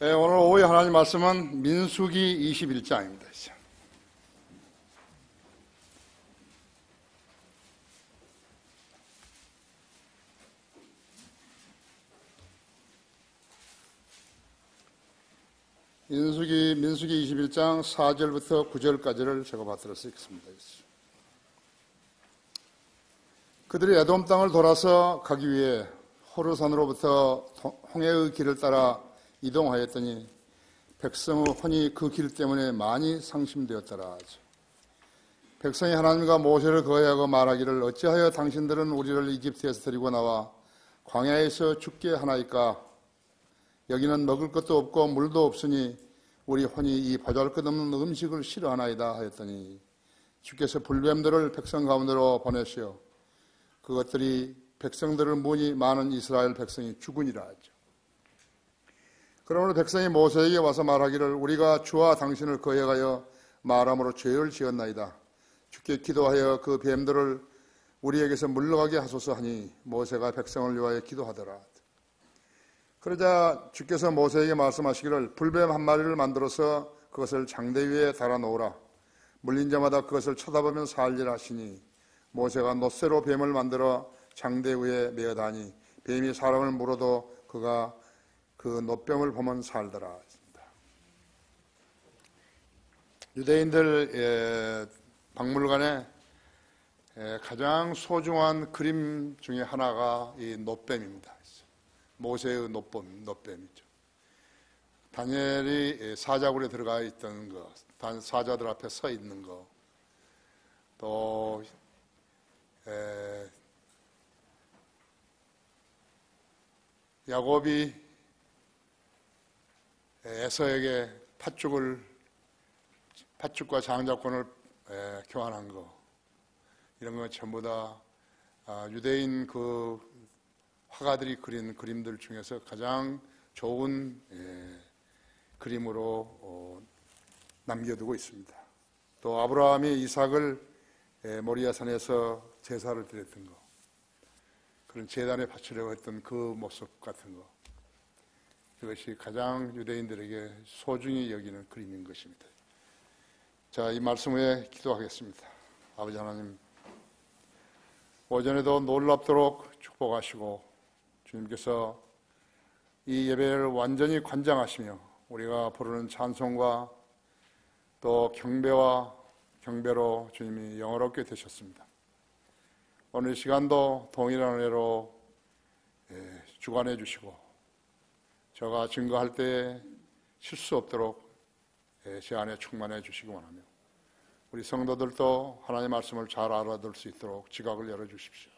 오늘 오후에 하나님 말씀은 민수기 21장입니다. 민수기 21장 4절부터 9절까지를 제가 받들어 쓰겠습니다. 그들이 에돔 땅을 돌아서 가기 위해 호르산으로부터 홍해의 길을 따라 이동하였더니 백성의 혼이 그 길 때문에 많이 상심되었더라. 백성이 하나님과 모세를 거해하고 말하기를 어찌하여 당신들은 우리를 이집트에서 데리고 나와 광야에서 죽게 하나이까? 여기는 먹을 것도 없고 물도 없으니 우리 혼이 이 보잘것없는 음식을 싫어하나이다 하였더니 주께서 불뱀들을 백성 가운데로 보내시어 그것들이 백성들을 무니 많은 이스라엘 백성이 죽으니라 하죠. 그러므로 백성이 모세에게 와서 말하기를 우리가 주와 당신을 거역하여 말함으로 죄를 지었나이다. 주께 기도하여 그 뱀들을 우리에게서 물러가게 하소서 하니 모세가 백성을 위하여 기도하더라. 그러자 주께서 모세에게 말씀하시기를 불뱀 한 마리를 만들어서 그것을 장대 위에 달아놓으라. 물린 자마다 그것을 쳐다보면 살리라 하시니 모세가 놋새로 뱀을 만들어 장대 위에 메어다니 뱀이 사람을 물어도 그가 그 놋뱀을 보면 살더라. 유대인들 박물관에 가장 소중한 그림 중에 하나가 이 놋뱀입니다. 모세의 놋뱀이죠. 다니엘이 사자굴에 들어가 있던 거, 사자들 앞에 서 있는 거, 또 야곱이 에서에게 팥죽과 장자권을 교환한 거, 이런 거 전부 다 유대인 그 화가들이 그린 그림들 중에서 가장 좋은 그림으로 남겨두고 있습니다. 또 아브라함이 이삭을 모리아산에서 제사를 드렸던 거, 그런 제단에 바치려고 했던 그 모습 같은 거, 이것이 가장 유대인들에게 소중히 여기는 그림인 것입니다. 자, 이 말씀 후에 기도하겠습니다. 아버지 하나님, 오전에도 놀랍도록 축복하시고 주님께서 이 예배를 완전히 관장하시며 우리가 부르는 찬송과 또 경배로 주님이 영화롭게 되셨습니다. 오늘 시간도 동일한 은혜로 주관해 주시고 제가 증거할 때에 실수 없도록 제 안에 충만해 주시기 원하며 우리 성도들도 하나님의 말씀을 잘 알아들 수 있도록 지각을 열어주십시오.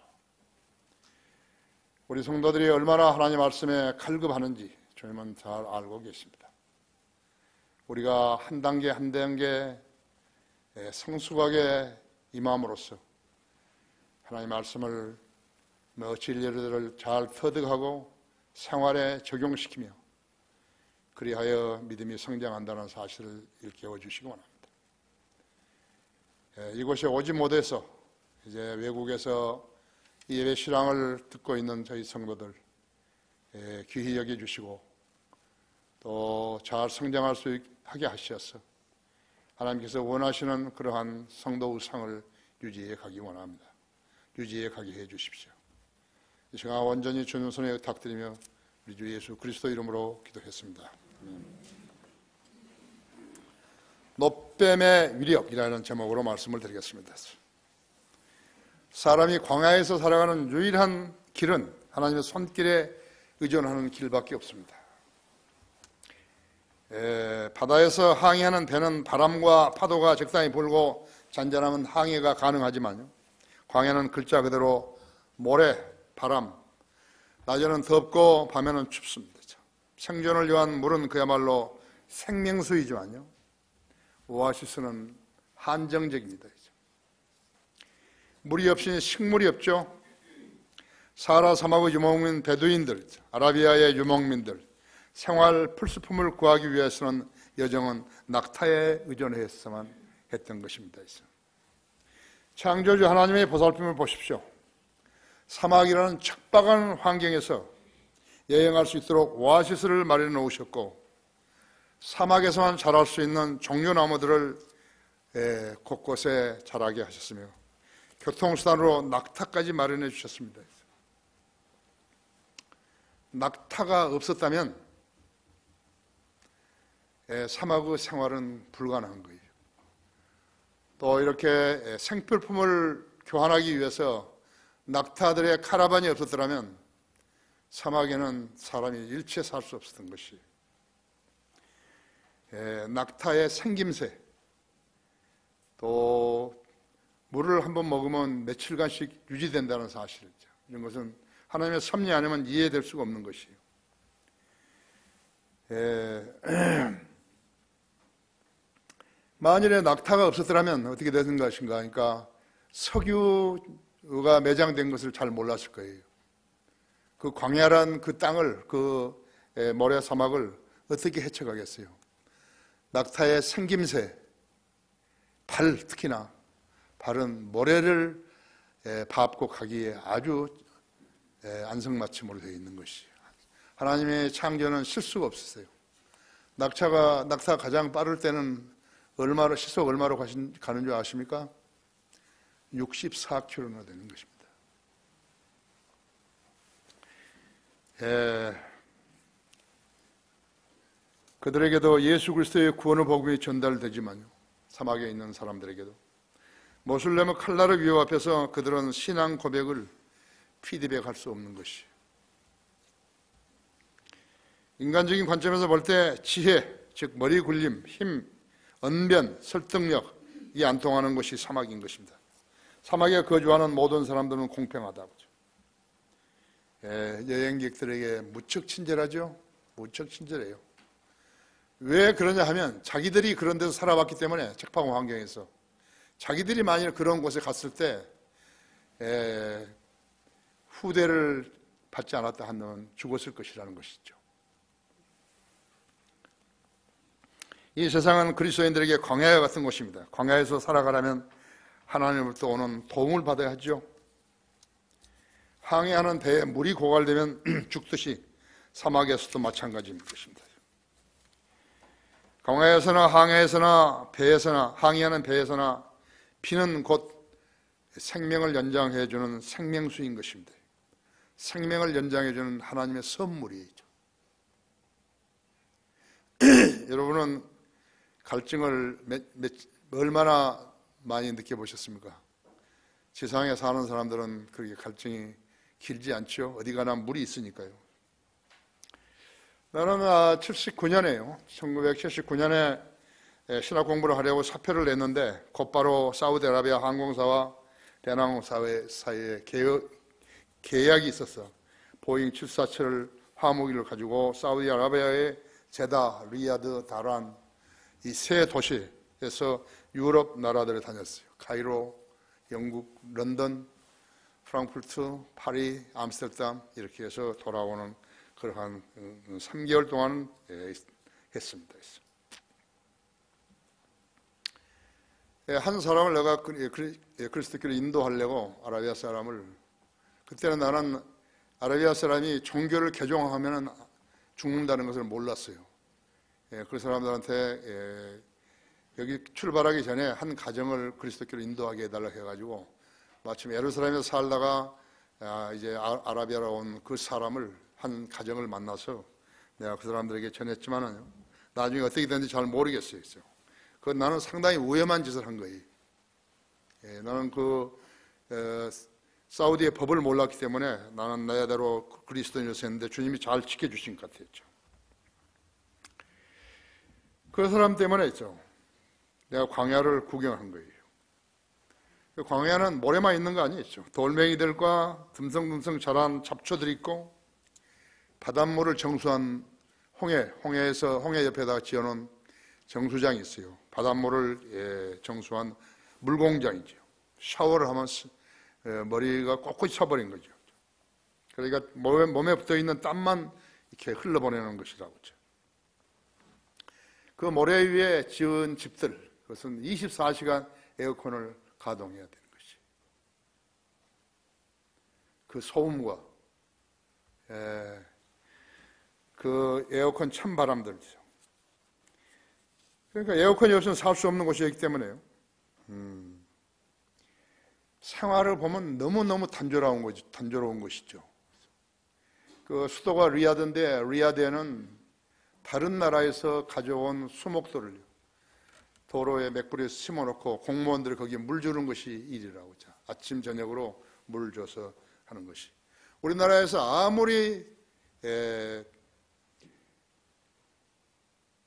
우리 성도들이 얼마나 하나님 말씀에 칼급하는지 주님은 잘 알고 계십니다. 우리가 한 단계 한 단계 성숙하게 임함으로써 하나님 말씀을 진리를 잘 터득하고 생활에 적용시키며 그리하여 믿음이 성장한다는 사실을 일깨워 주시기 원합니다. 이곳에 오지 못해서 이제 외국에서 이 예배 실황을 듣고 있는 저희 성도들 귀히 여겨주시고 또 잘 성장할 수 있게 하셔서 하나님께서 원하시는 그러한 성도 의상을 유지해 가기 원합니다. 유지해 가게 해 주십시오. 이 시간 온전히 주님 손에 의탁드리며 우리 주 예수 그리스도 이름으로 기도했습니다. 놋뱀의 위력이라는 제목으로 말씀을 드리겠습니다. 사람이 광야에서 살아가는 유일한 길은 하나님의 손길에 의존하는 길밖에 없습니다. 바다에서 항해하는 배는 바람과 파도가 적당히 불고 잔잔하면 항해가 가능하지만요, 광야는 글자 그대로 모래, 바람, 낮에는 덥고 밤에는 춥습니다. 생존을 위한 물은 그야말로 생명수이지만요, 오아시스는 한정적입니다. 물이 없이 식물이 없죠. 사하라 사막의 유목민 베두인들, 아라비아의 유목민들, 생활 필수품을 구하기 위해서는 여정은 낙타에 의존해서만 했던 것입니다. 창조주 하나님의 보살핌을 보십시오. 사막이라는 척박한 환경에서 여행할 수 있도록 오아시스를 마련해 놓으셨고 사막에서만 자랄 수 있는 종려나무들을 곳곳에 자라게 하셨으며 교통수단으로 낙타까지 마련해 주셨습니다. 낙타가 없었다면 사막의 생활은 불가능한 거예요. 또 이렇게 생필품을 교환하기 위해서 낙타들의 카라반이 없었더라면 사막에는 사람이 일체 살 수 없었던 것이 낙타의 생김새, 또 물을 한번 먹으면 며칠간씩 유지된다는 사실이죠. 이런 것은 하나님의 섭리 아니면 이해될 수가 없는 것이에요. 만일에 낙타가 없었더라면 어떻게 되는 것인가? 그러니까 석유가 매장된 것을 잘 몰랐을 거예요. 그 광야란 그 땅을, 그 모래 사막을 어떻게 헤쳐가겠어요? 낙타의 생김새, 발, 특히나 발은 모래를 밟고 가기에 아주 안성맞춤으로 되어 있는 것이에요. 하나님의 창조는 실수가 없었어요. 낙타가 가장 빠를 때는 시속 얼마로 가는 줄 아십니까? 64km나 되는 것입니다. 그들에게도 예수 그리스도의 구원의 복음이 전달되지만요, 사막에 있는 사람들에게도 모슬렘의 칼날의 위협 앞에서 그들은 신앙 고백을 피드백할 수 없는 것이, 인간적인 관점에서 볼 때 지혜, 즉 머리 굴림, 힘, 언변, 설득력이 안 통하는 것이 사막인 것입니다. 사막에 거주하는 모든 사람들은 공평하다고. 여행객들에게 무척 친절하죠. 무척 친절해요. 왜 그러냐 하면 자기들이 그런 데서 살아왔기 때문에, 적방 환경에서 자기들이 만일 그런 곳에 갔을 때 후대를 받지 않았다 하면 죽었을 것이라는 것이죠. 이 세상은 그리스도인들에게 광야와 같은 곳입니다. 광야에서 살아가려면 하나님으로부터 오는 도움을 받아야 하죠. 항해하는 배에 물이 고갈되면 죽듯이 사막에서도 마찬가지인 것입니다. 광야에서나 항해에서나 배에서나, 항해하는 배에서나 피는 곧 생명을 연장해주는 생명수인 것입니다. 생명을 연장해주는 하나님의 선물이죠. 여러분은 갈증을 얼마나 많이 느껴보셨습니까? 지상에 사는 사람들은 그렇게 갈증이 길지 않죠. 어디 가나 물이 있으니까요. 나는 79년에요. 1979년에 신학 공부를 하려고 사표를 냈는데 곧바로 사우디아라비아 항공사와 대한항공사 사이에 계약이 있었어. 보잉 747 화물기를 가지고 사우디아라비아의 제다, 리야드, 다란 이 세 도시에서 유럽 나라들을 다녔어요. 카이로, 영국, 런던, 프랑크푸르트, 파리, 암스테르담 이렇게 해서 돌아오는 그러한 3개월 동안 했습니다. 한 사람을 내가 그리스도교로 인도하려고, 아라비아 사람을, 그때는 나는 아라비아 사람이 종교를 개종하면 죽는다는 것을 몰랐어요. 그 사람들한테 여기 출발하기 전에 한 가정을 그리스도교로 인도하게 해달라고 해가지고 마침 예루살렘에서 살다가 이제 아라비아로 온 그 사람을, 한 가정을 만나서 내가 그 사람들에게 전했지만은 나중에 어떻게 됐는지 잘 모르겠어요. 나는 상당히 위험한 짓을 한 거예요. 나는 사우디의 법을 몰랐기 때문에 나는 나야대로 그리스도인으로서 했는데 주님이 잘 지켜주신 것 같았죠. 그 사람 때문에 있죠. 내가 광야를 구경한 거예요. 그 광야는 모래만 있는 거 아니겠죠. 돌멩이들과 듬성듬성 자란 잡초들이 있고 바닷물을 정수한 홍해 옆에다가 지어놓은 정수장이 있어요. 바닷물을 정수한 물공장이죠. 샤워를 하면 머리가 꼿꼿이 차버린 거죠. 그러니까 몸에 붙어있는 땀만 이렇게 흘러보내는 것이라고 하죠. 그 모래 위에 지은 집들, 그것은 24시간 에어컨을 가동해야 되는 것이. 그 소음과 그 에어컨 찬바람들이죠. 그러니까 에어컨이 없으면 살 수 없는 곳이기 때문에요. 생활을 보면 너무너무 단조로운 것이죠. 그 수도가 리야드인데 리야드에는 다른 나라에서 가져온 수목들을 도로에 맥부리에 심어놓고 공무원들이 거기에 물 주는 것이 일이라고. 아침 저녁으로 물 줘서 하는 것이. 우리나라에서 아무리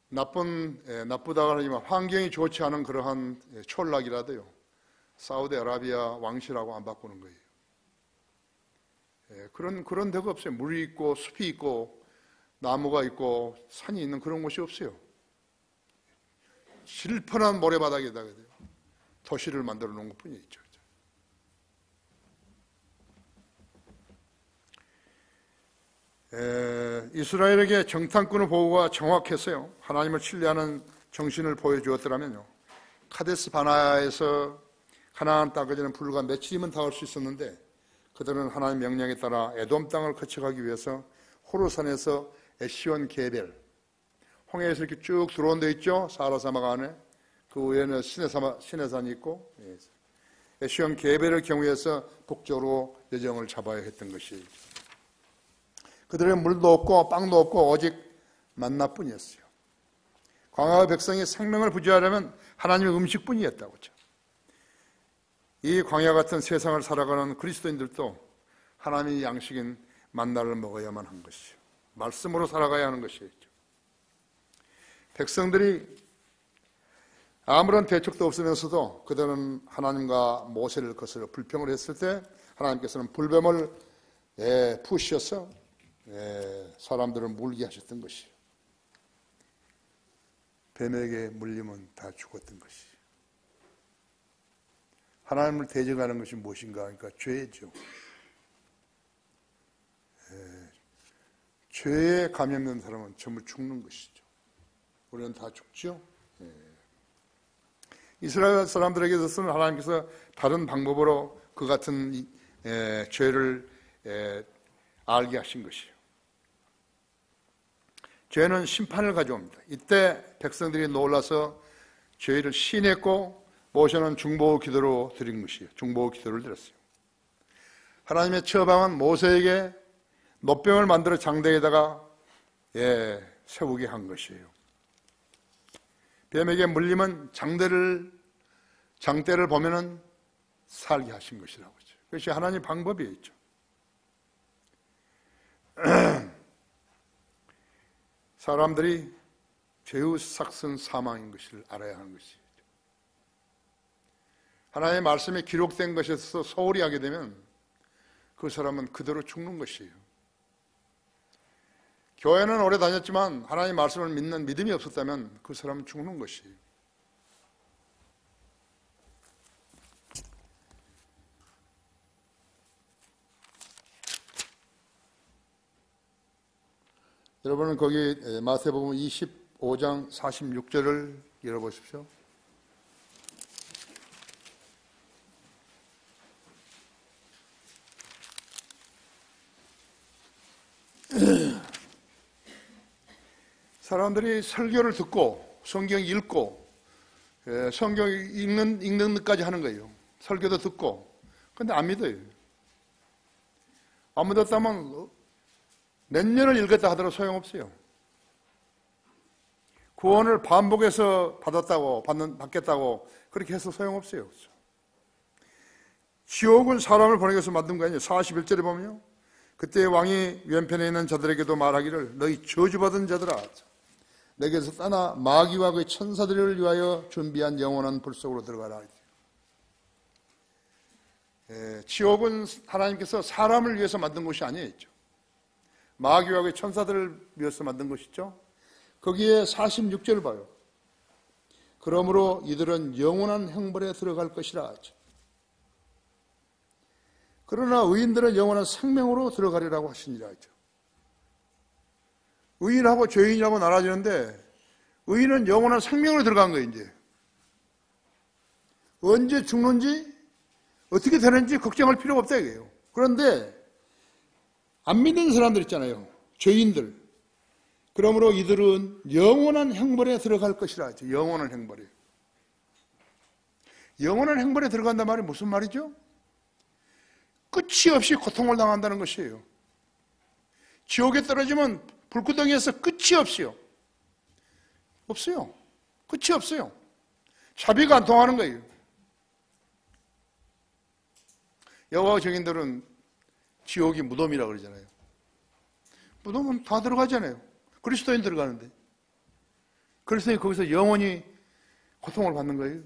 나쁘다고 하지만 환경이 좋지 않은 그러한 촌락이라도요, 사우디아라비아 왕실하고 안 바꾸는 거예요. 그런 데가 없어요. 물이 있고 숲이 있고 나무가 있고 산이 있는 그런 곳이 없어요. 실편한 모래바닥에다가 도시를 만들어 놓은 것뿐이죠. 이스라엘에게 정탐꾼의 보고가 정확했어요. 하나님을 신뢰하는 정신을 보여주었더라면요, 카데스 바나에서 가나안 땅까지는 불과 며칠이면 닿을 수 있었는데 그들은 하나님 명령에 따라 에돔 땅을 거쳐가기 위해서 호르산에서 에시온 게벨, 홍해에서 이렇게 쭉 들어온 데 있죠. 사하라 사막 안에 그 위에는 시내산이 있고, 에시온 게벨을 경유해서 북쪽으로 여정을 잡아야 했던 것이죠. 그들의 물도 없고 빵도 없고 오직 만나뿐이었어요. 광야의 백성이 생명을 부지하려면 하나님의 음식뿐이었다고. 이 광야 같은 세상을 살아가는 그리스도인들도 하나님의 양식인 만나를 먹어야만 한 것이죠. 말씀으로 살아가야 하는 것이죠. 백성들이 아무런 대책도 없으면서도 그들은 하나님과 모세를 거슬러 불평을 했을 때 하나님께서는 불뱀을 푸셔서 사람들을 물게 하셨던 것이에요. 뱀에게 물리면 다 죽었던 것이에요. 하나님을 대적하는 것이 무엇인가? 그러니까 죄죠. 죄에 감염된 사람은 전부 죽는 것이죠. 우리는 다 죽죠. 이스라엘 사람들에게 있어서는 하나님께서 다른 방법으로 그 같은 죄를 알게 하신 것이에요. 죄는 심판을 가져옵니다. 이때 백성들이 놀라서 죄를 시인했고 모세는 중보 기도로 드린 것이에요. 중보 기도를 드렸어요. 하나님의 처방은 모세에게 놋병을 만들어 장대에다가 세우게 한 것이에요. 뱀에게 물리면 장대를 보면은 살게 하신 것이라고 하죠. 그것이 하나님의 방법이었죠. 사람들이 죄의 삭선 사망인 것을 알아야 하는 것이죠. 하나님의 말씀이 기록된 것에서 소홀히 하게 되면 그 사람은 그대로 죽는 것이에요. 교회는 오래 다녔지만 하나님의 말씀을 믿는 믿음이 없었다면 그 사람은 죽는 것이에요. 여러분은 거기 마태복음 25장 46절을 열어보십시오. 사람들이 설교를 듣고 성경 읽고 성경 읽는 것까지 하는 거예요. 설교도 듣고. 근데 안 믿어요. 안 믿었다면 몇 년을 읽었다 하더라도 소용없어요. 구원을 반복해서 받겠다고 그렇게 해서 소용없어요. 지옥은 사람을 보내기 위해서 만든 거 아니에요. 41절에 보면요, 그때 왕이 왼편에 있는 자들에게도 말하기를 너희 저주받은 자들아, 내게서 떠나 마귀와 그의 천사들을 위하여 준비한 영원한 불 속으로 들어가라. 지옥은 하나님께서 사람을 위해서 만든 것이 아니었죠. 마귀와 그의 천사들을 위해서 만든 것이죠. 거기에 46절 봐요. 그러므로 이들은 영원한 형벌에 들어갈 것이라 하죠. 그러나 의인들은 영원한 생명으로 들어가리라고 하시니라 하죠. 의인하고 죄인이라고 나눠지는데 의인은 영원한 생명으로 들어간 거예요. 이제 언제 죽는지 어떻게 되는지 걱정할 필요가 없다 이거예요. 그런데 안 믿는 사람들 있잖아요. 죄인들. 그러므로 이들은 영원한 형벌에 들어갈 것이라 하죠. 영원한 형벌에. 영원한 형벌에 들어간단 말이 무슨 말이죠? 끝이 없이 고통을 당한다는 것이에요. 지옥에 떨어지면 불구덩이에서 끝이 없어요. 없어요. 끝이 없어요. 자비가 안 통하는 거예요. 여호와 증인들은 지옥이 무덤이라고 그러잖아요. 무덤은 다 들어가잖아요. 그리스도인 들어가는데. 그리스도인 거기서 영원히 고통을 받는 거예요.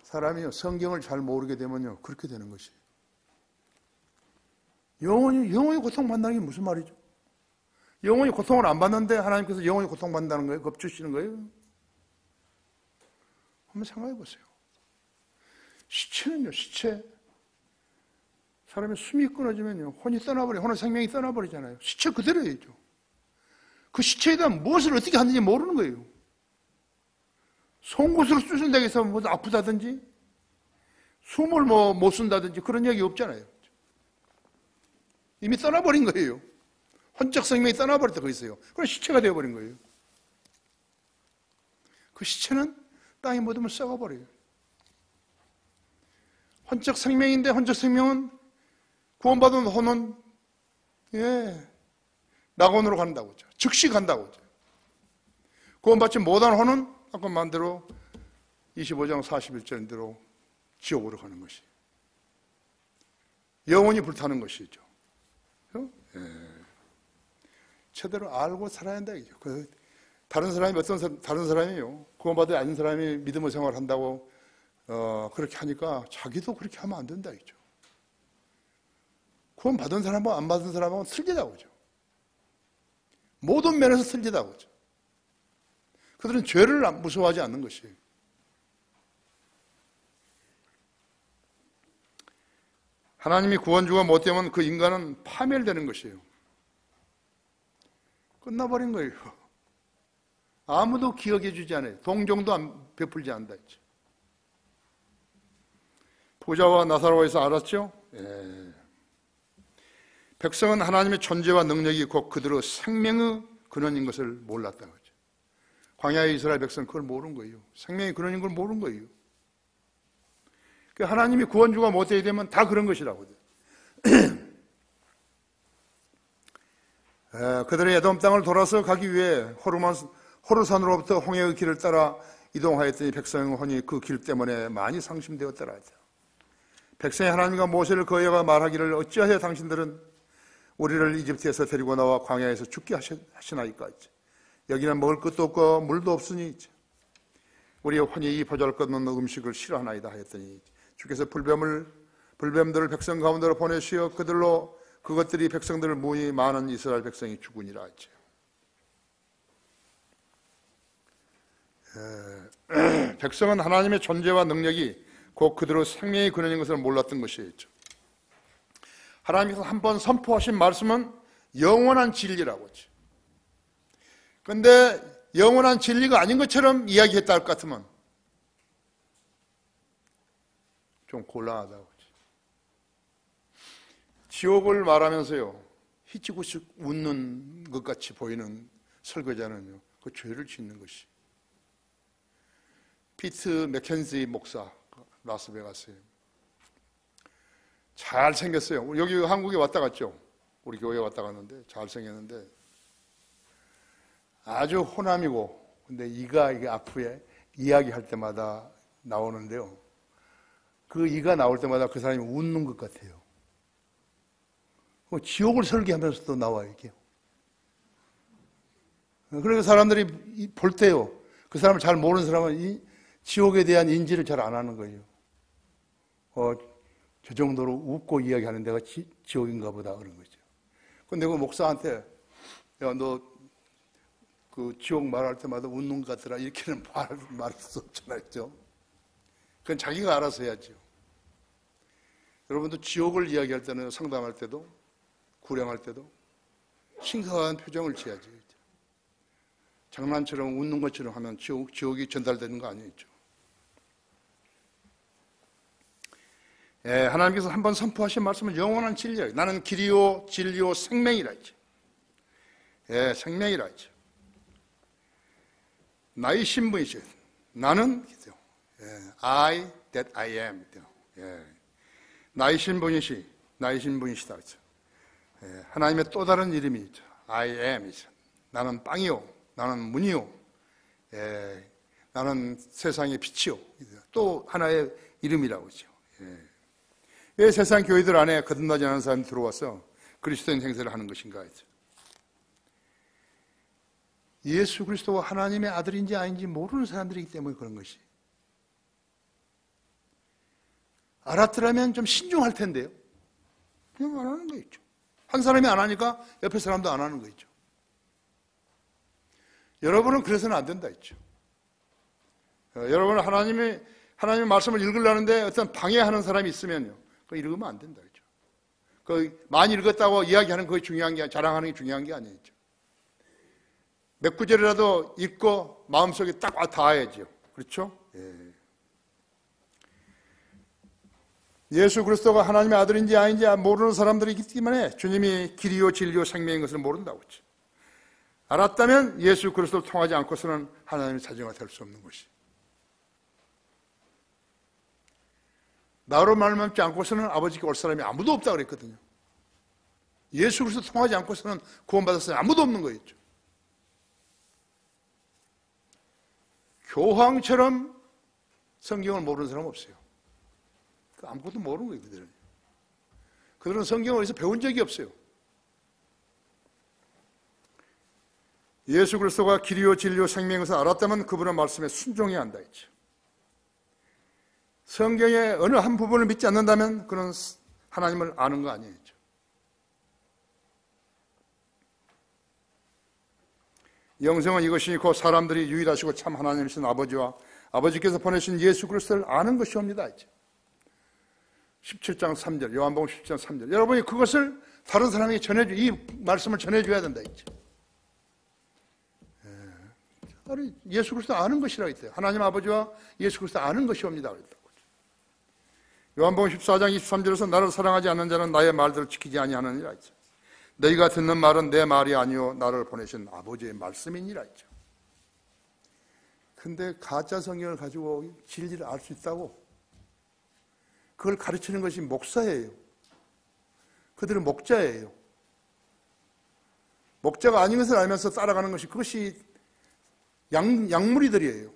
사람이요, 성경을 잘 모르게 되면요, 그렇게 되는 것이에요. 영원히 고통받는다는 게 무슨 말이죠? 영원히 고통을 안 받는데 하나님께서 영원히 고통받는다는 거예요? 겁주시는 거예요? 한번 생각해 보세요. 시체는요, 시체. 사람의 숨이 끊어지면요, 혼이 떠나버려요. 혼의 생명이 떠나버리잖아요. 시체 그대로이죠. 그 시체에 대한 무엇을 어떻게 하는지 모르는 거예요. 송곳으로 쑤신다고 해서 뭐 아프다든지, 숨을 못 쓴다든지 그런 얘기 없잖아요. 이미 떠나버린 거예요. 혼적 생명이 떠나버렸다 그 있어요. 그럼 시체가 되어버린 거예요. 그 시체는 땅에 묻으면 썩어버려요. 혼적 생명인데 혼적 생명은 구원받은 혼은 낙원으로 간다고 하죠. 즉시 간다고 하죠. 구원받지 못한 혼은 아까 말대로 25장 41절대로 지옥으로 가는 것이 영원히 불타는 것이죠. 제대로 알고 살아야 한다 이죠. 다른 사람이 다른 사람이요, 구원받지 않은 사람이 믿음의 생활을 한다고 그렇게 하니까 자기도 그렇게 하면 안 된다 이죠. 구원받은 사람하고 안 받은 사람하고 틀리다고 하죠. 모든 면에서 틀리다고 하죠. 그들은 죄를 무서워하지 않는 것이에요. 하나님이 구원주가 못되면 그 인간은 파멸되는 것이에요. 끝나버린 거예요. 아무도 기억해 주지 않아요. 동정도 베풀지 않는다 했죠. 부자와 나사로에서 알았죠? 백성은 하나님의 존재와 능력이 곧 그들의 생명의 근원인 것을 몰랐다고 하죠. 광야의 이스라엘 백성은 그걸 모르는 거예요. 생명의 근원인 걸 모르는 거예요. 하나님이 구원주가 못되게 되면 다 그런 것이라고 해요. 그들의 에돔 땅을 돌아서 가기 위해 호르산으로부터 홍해의 길을 따라 이동하였더니 백성의 혼이 그 길 때문에 많이 상심되었더라 하죠. 백성이 하나님과 모세를 거여가 말하기를 어찌하여 당신들은 우리를 이집트에서 데리고 나와 광야에서 죽게 하시나이까 했죠. 여기는 먹을 것도 없고 물도 없으니 우리의 혼이 이 보잘것없는 음식을 싫어하나이다 하였더니 주께서 불뱀들을 백성 가운데로 보내시어 그것들이 백성들을 무히 많은 이스라엘 백성이 죽으니라 했죠. 백성은 하나님의 존재와 능력이 곧 그들의 생명의 근원인 것을 몰랐던 것이었죠. 하나님께서 한번 선포하신 말씀은 영원한 진리라고 하죠. 그런데 영원한 진리가 아닌 것처럼 이야기했다 할 것 같으면 좀 곤란하다고 하죠. 지옥을 말하면서요, 히치구식 웃는 것 같이 보이는 설교자는요, 그 죄를 짓는 것이. 피트 맥켄지 목사, 라스베가스에 잘생겼어요. 여기 한국에 왔다 갔죠. 우리 교회에 왔다 갔는데 잘생겼는데 아주 호남이고, 근데 이게 앞에 이야기할 때마다 나오는데요, 그 이가 나올 때마다 그 사람이 웃는 것 같아요. 지옥을 설계하면서도 나와요, 이게. 그러니까 사람들이 볼 때요, 그 사람을 잘 모르는 사람은 이 지옥에 대한 인지를 잘 안 하는 거예요. 저 정도로 웃고 이야기하는 데가 지옥인가 보다 그런 거죠. 근데 그 목사한테, 야, 너 그 지옥 말할 때마다 웃는 것 같더라, 이렇게는 말할 수 없잖아요. 그건 자기가 알아서 해야죠. 여러분도 지옥을 이야기할 때는, 상담할 때도, 구령할 때도 심각한 표정을 지어야죠. 장난처럼 웃는 것처럼 하면 지옥이 전달되는 거 아니겠죠. 하나님께서 한번 선포하신 말씀은 영원한 진리예요. 나는 길이요 진리요 생명이라 했죠. 예, 생명이라 하죠. 나의 신분이죠. 나는 I that I am. 예. 나의 신분이시다. 그렇죠. 예. 하나님의 또 다른 이름이 있죠. I am이죠. 나는 빵이요. 나는 문이요. 예. 나는 세상의 빛이요. 또 하나의 이름이라고 하죠. 예. 왜 세상 교회들 안에 거듭나지 않은 사람이 들어와서 그리스도인 행세를 하는 것인가 했죠. 예수 그리스도가 하나님의 아들인지 아닌지 모르는 사람들이기 때문에 그런 것이. 알았더라면 좀 신중할 텐데요. 그냥 안 하는 거 있죠. 한 사람이 안 하니까 옆에 사람도 안 하는 거 있죠. 여러분은 그래서는 안 된다 했죠. 여러분은 하나님의 말씀을 읽으려는데 어떤 방해하는 사람이 있으면요. 그거 읽으면 안 된다 했죠. 그 많이 읽었다고 이야기하는 그게 중요한 게 자랑하는 게 중요한 게 아니죠. 몇 구절이라도 읽고 마음속에 딱 와 닿아야죠. 그렇죠? 예. 예수 그리스도가 하나님의 아들인지 아닌지 모르는 사람들이 있기 때문에 주님이 길이요 진리요 생명인 것을 모른다고 했죠. 알았다면 예수 그리스도를 통하지 않고서는 하나님의 자녀가 될 수 없는 것이. 나로 말미암지 않고서는 아버지께 올 사람이 아무도 없다 그랬거든요. 예수 그리스도 통하지 않고서는 구원받을 사람이 아무도 없는 거였죠. 교황처럼 성경을 모르는 사람은 없어요. 아무것도 모르는 거예요, 그들은. 그들은 성경을 어디서 배운 적이 없어요. 예수 그리스도가 길이요 진리요 생명인 것을 알았다면 그분의 말씀에 순종해야 한다 했죠. 성경의 어느 한 부분을 믿지 않는다면 그는 하나님을 아는 거 아니에요. 영성은 이것이 곧 사람들이 유일하시고 참 하나님이신 아버지와 아버지께서 보내신 예수 그리스도를 아는 것이옵니다. 17장 3절, 요한복음 17장 3절. 여러분이 그것을 다른 사람에게 이 말씀을 전해줘야 된다. 예수 그리스도 아는 것이라고 했어요. 하나님 아버지와 예수 그리스도 아는 것이옵니다. 요한복음 14장 23절에서 나를 사랑하지 않는 자는 나의 말들을 지키지 아니하느니라 했죠. 너희가 듣는 말은 내 말이 아니요 나를 보내신 아버지의 말씀이니라 했죠. 근데 가짜 성경을 가지고 진리를 알 수 있다고? 그걸 가르치는 것이 목사예요. 그들은 목자예요. 목자가 아닌 것을 알면서 따라가는 것이 그것이 양무리들이에요.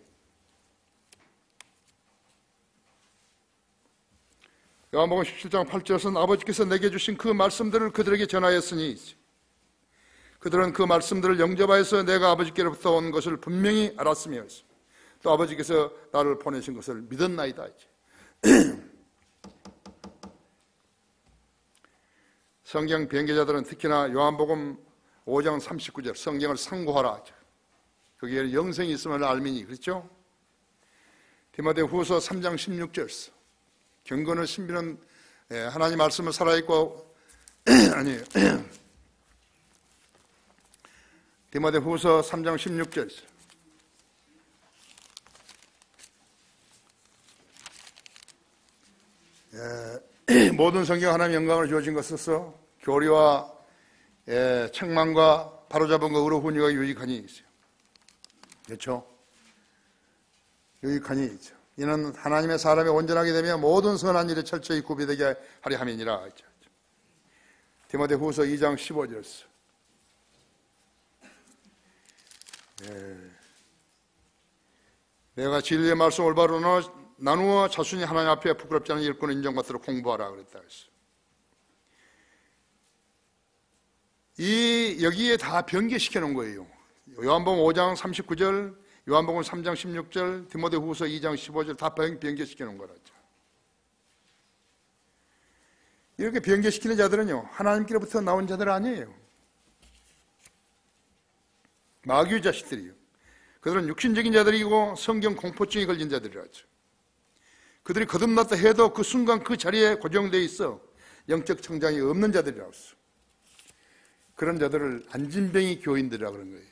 요한복음 17장 8절에서는 아버지께서 내게 주신 그 말씀들을 그들에게 전하였으니 그들은 그 말씀들을 영접하여서 내가 아버지께로부터 온 것을 분명히 알았으며 또 아버지께서 나를 보내신 것을 믿었나이다. 성경 변개자들은 특히나 요한복음 5장 39절 성경을 상고하라. 거기에 영생이 있음을 알미니 그렇죠? 디모데후서 3장 16절 경건의 신비는 하나님 말씀을 살아있고 아니에요. 디모데후서 3장 16절 모든 성경 하나님의 영광을 주어진 것으로서 교리와 책망과 바로잡은 거 의로 훈육하기 유익하니 있어요. 그렇죠? 유익하니 있죠. 이는 하나님의 사람이 온전하게 되며 모든 선한 일에 철저히 구비되게 하려 함이니라. 디모데후서 2장 15절. 내가 진리의 말씀 올바로 나누어 자순히 하나님 앞에 부끄럽지 않은 일꾼을 인정받도록 공부하라 그랬다. 여기에 다 변개시켜 놓은 거예요. 요한복음 5장 39절, 요한복음 3장 16절, 디모데후서 2장 15절 다 변개시켜 놓은 거라죠. 이렇게 변개시키는 자들은요, 하나님께로부터 나온 자들 아니에요. 마귀의 자식들이요. 그들은 육신적인 자들이고 성경 공포증이 걸린 자들이라죠. 그들이 거듭났다 해도 그 순간 그 자리에 고정되어 있어 영적 성장이 없는 자들이라고 했어. 그런 자들을 안진뱅이 교인들이라고 그런 거예요.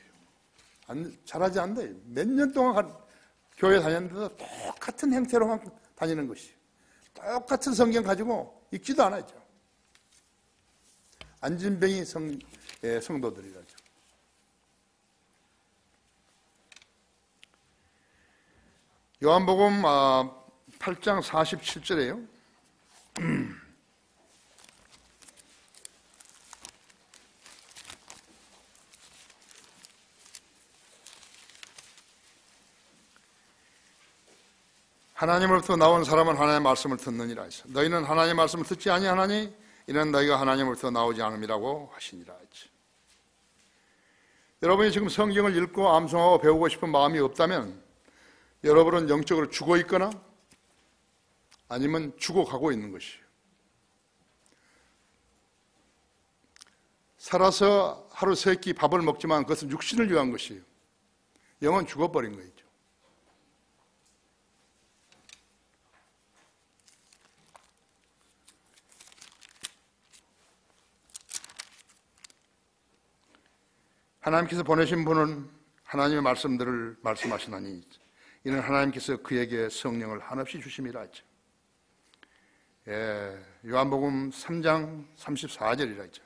잘하지 않는다. 몇 년 동안 교회 다녔는데도 똑같은 행태로만 다니는 것이. 똑같은 성경 가지고 읽지도 않았죠. 안진뱅이 성도들이라죠. 요한복음 8장 47절에요. 하나님으로부터 나온 사람은 하나님의 말씀을 듣느니라 하시오. 너희는 하나님의 말씀을 듣지 아니하나니 이는 너희가 하나님으로부터 나오지 않음이라고 하시니라 하지. 여러분이 지금 성경을 읽고 암송하고 배우고 싶은 마음이 없다면 여러분은 영적으로 죽어 있거나 아니면 죽어가고 있는 것이에요. 살아서 하루 세 끼 밥을 먹지만 그것은 육신을 위한 것이에요. 영은 죽어버린 거죠. 하나님께서 보내신 분은 하나님의 말씀들을 말씀하시나니 이는 하나님께서 그에게 성령을 한없이 주심이라 하죠. 요한복음 3장 34절이라 하죠.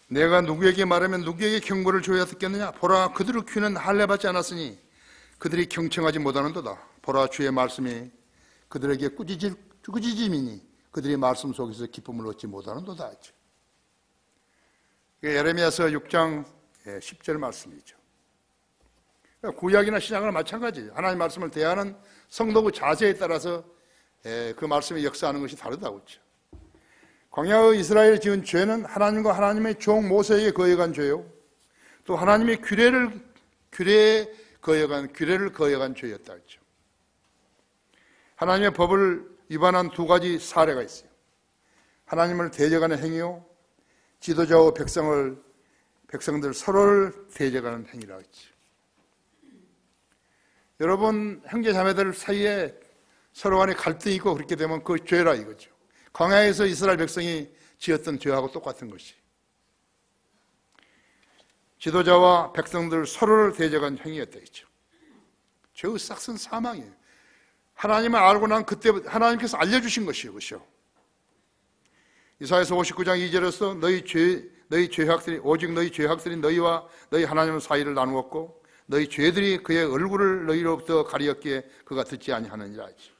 내가 누구에게 말하면 누구에게 경고를 줘야 듣겠느냐? 보라, 그들의 귀는 할례받지 않았으니 그들이 경청하지 못하는도다. 보라, 주의 말씀이 그들에게 꾸짖음이니 그들이 말씀 속에서 기쁨을 얻지 못하는도다. 예레미야서 6장 10절 말씀이죠. 구약이나 신약이나 마찬가지예요. 하나님 말씀을 대하는 성도의 자세에 따라서 그 말씀이 역사하는 것이 다르다고 했죠. 광야의 이스라엘 지은 죄는 하나님과 하나님의 종 모세에게 거여간 죄요, 또 하나님의 규례를 거여간 죄였다 했죠. 하나님의 법을 위반한 두 가지 사례가 있어요. 하나님을 대적하는 행위요, 지도자와 백성들 서로를 대적하는 행위라고 했죠. 여러분, 형제 자매들 사이에 서로 간에 갈등이 있고 그렇게 되면 그 죄라 이거죠. 광야에서 이스라엘 백성이 지었던 죄하고 똑같은 것이, 지도자와 백성들 서로를 대적한 행위였다 했죠. 죄의 싹은 사망이에요. 하나님을 알고 난 그때 하나님께서 알려주신 것이에요. 그렇죠? 이사야서 59장 2절에서 너희 죄악들이 오직 너희 죄악들이 너희와 너희 하나님 사이를 나누었고 너희 죄들이 그의 얼굴을 너희로부터 가리었기에 그가 듣지 아니하느니라 하지.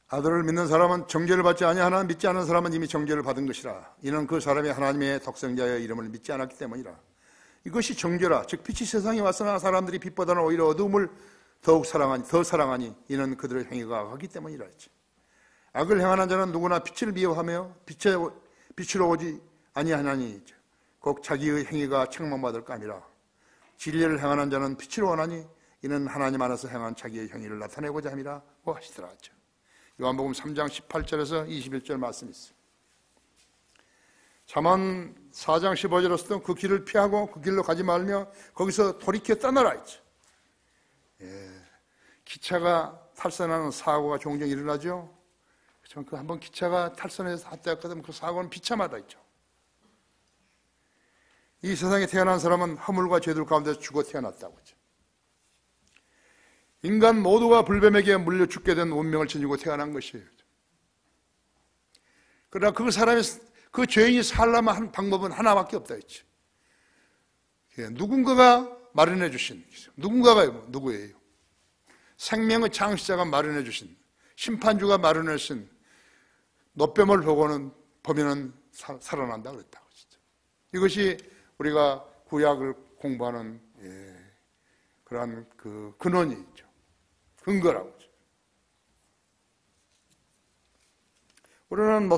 아들을 믿는 사람은 정죄를 받지 아니하나 믿지 않는 사람은 이미 정죄를 받은 것이라. 이는 그 사람이 하나님의 독생자의 이름을 믿지 않았기 때문이라. 이것이 정죄라. 즉 빛이 세상에 왔으나 사람들이 빛보다는 오히려 어두움을 더 사랑하니 이는 그들의 행위가 악하기 때문이라 했지. 악을 행하는 자는 누구나 빛을 미워하며 빛으로 오지 아니하나니 곧 자기의 행위가 책망받을까 함이라. 진리를 행하는 자는 빛으로 오나니 이는 하나님 안에서 행한 자기의 행위를 나타내고자 함이라고 하시더라 하죠. 요한복음 3장 18절에서 21절 말씀이 있어요. 잠언 4장 15절에서도 그 길을 피하고 그 길로 가지 말며 거기서 돌이켜 떠나라 했죠. 기차가 탈선하는 사고가 종종 일어나죠. 그 한번 기차가 탈선해서 핫대했거든. 그 사고는 비참하다 했죠. 이 세상에 태어난 사람은 허물과 죄들 가운데서 죽어 태어났다고 했죠. 인간 모두가 불뱀에게 물려 죽게 된 운명을 지니고 태어난 것이에요. 그러나 그 죄인이 살려면 한 방법은 하나밖에 없다 했지. 누군가가 마련해 주신, 누군가가 누구예요? 생명의 창시자가 마련해 주신, 심판주가 마련해 주신 노뱀을 보면은 살아난다 그랬다고. 이것이 우리가 구약을 공부하는 그러한 그 근원이 있죠. 근거라고. 우리는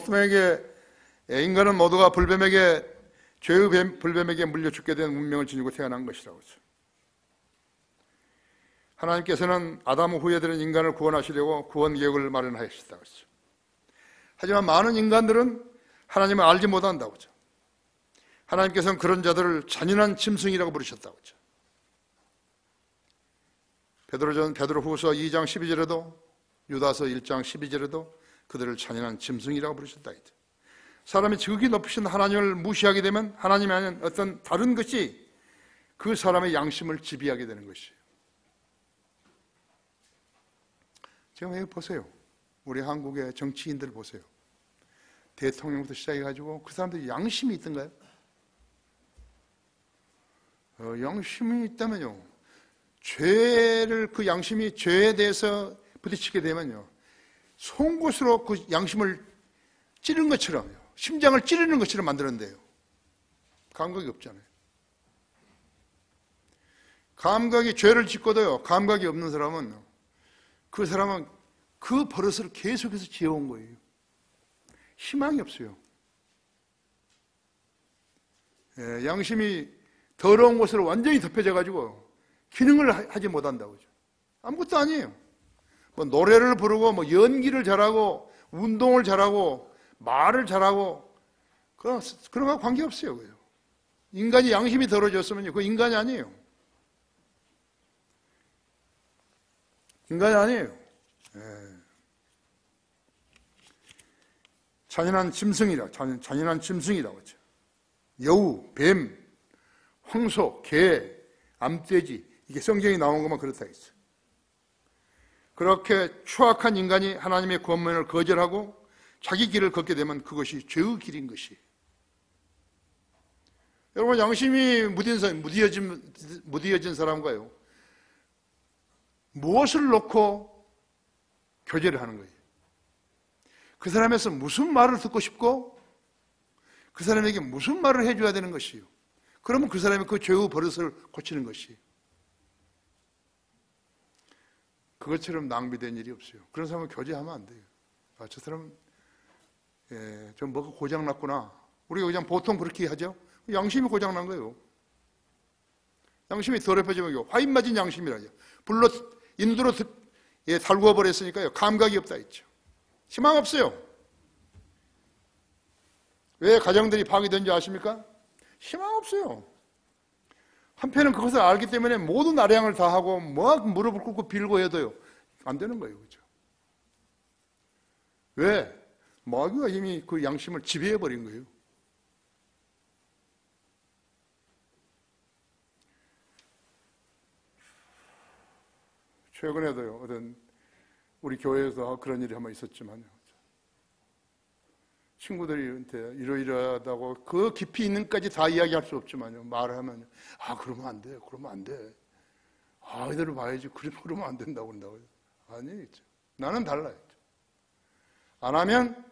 인간은 모두가 죄의 불뱀에게 물려 죽게 된 운명을 지니고 태어난 것이라고 했죠. 하나님께서는 아담 후예들은 인간을 구원하시려고 구원 계획을 마련하셨다고 했죠. 하지만 많은 인간들은 하나님을 알지 못한다고 하죠. 하나님께서는 그런 자들을 잔인한 짐승이라고 부르셨다고 하죠. 베드로후서 2장 12절에도 유다서 1장 12절에도 그들을 잔인한 짐승이라고 부르셨다 했죠. 사람이 지극히 높으신 하나님을 무시하게 되면 하나님이 아닌 어떤 다른 것이 그 사람의 양심을 지배하게 되는 것이에요. 지금 여기 보세요. 우리 한국의 정치인들 보세요. 대통령부터 시작해가지고 그 사람들이 양심이 있던가요? 양심이 있다면요, 죄를, 그 양심이 죄에 대해서 부딪히게 되면요, 송곳으로 그 양심을 찌른 것처럼, 심장을 찌르는 것처럼 만드는데요. 감각이 없잖아요. 감각이, 죄를 짓고도요, 감각이 없는 사람은, 그 사람은 그 버릇을 계속해서 지어온 거예요. 희망이 없어요. 양심이 더러운 곳으로 완전히 덮여져가지고 기능을 하지 못한다고. 아무것도 아니에요. 뭐 노래를 부르고, 뭐 연기를 잘하고, 운동을 잘하고, 말을 잘하고, 그런 거 관계없어요. 인간이 양심이 더러워졌으면요, 그 인간이 아니에요. 인간이 아니에요. 잔인한 짐승이라고 하죠. 여우, 뱀, 황소, 개, 암돼지, 이게 성경에 나온 것만 그렇다 했어요. 그렇게 추악한 인간이 하나님의 권면을 거절하고 자기 길을 걷게 되면 그것이 죄의 길인 것이에요. 여러분, 양심이 무디어진 사람과요, 무엇을 놓고 교제를 하는 거예요? 그 사람에서 무슨 말을 듣고 싶고 그 사람에게 무슨 말을 해줘야 되는 것이요. 그러면 그 사람이 그 죄의 버릇을 고치는 것이에요. 그것처럼 낭비된 일이 없어요. 그런 사람은 교제하면 안 돼요. 아, 저 사람은 좀 뭐가 고장났구나. 우리가 그냥 보통 그렇게 하죠. 양심이 고장난 거예요. 양심이 더럽혀지면 화인 맞은 양심이라죠. 불로 인두로 달구어 버렸으니까요, 감각이 없다 했죠. 희망 없어요. 왜 가정들이 파괴된지 아십니까? 희망 없어요. 한편은 그것을 알기 때문에 모든 아량을 다하고 막 무릎을 꿇고 빌고 해도요, 안 되는 거예요. 그렇죠? 왜? 마귀가 이미 그 양심을 지배해버린 거예요. 최근에도요, 어떤 우리 교회에서 그런 일이 한번 있었지만요, 친구들한테 이러이러하다고 그 깊이 있는까지 다 이야기할 수 없지만요, 말을 하면, 아, 그러면 안 돼, 그러면 안 돼. 아, 이대로 봐야지. 그러면 안 된다고 그런다고요. 아니겠죠. 나는 달라요. 안 하면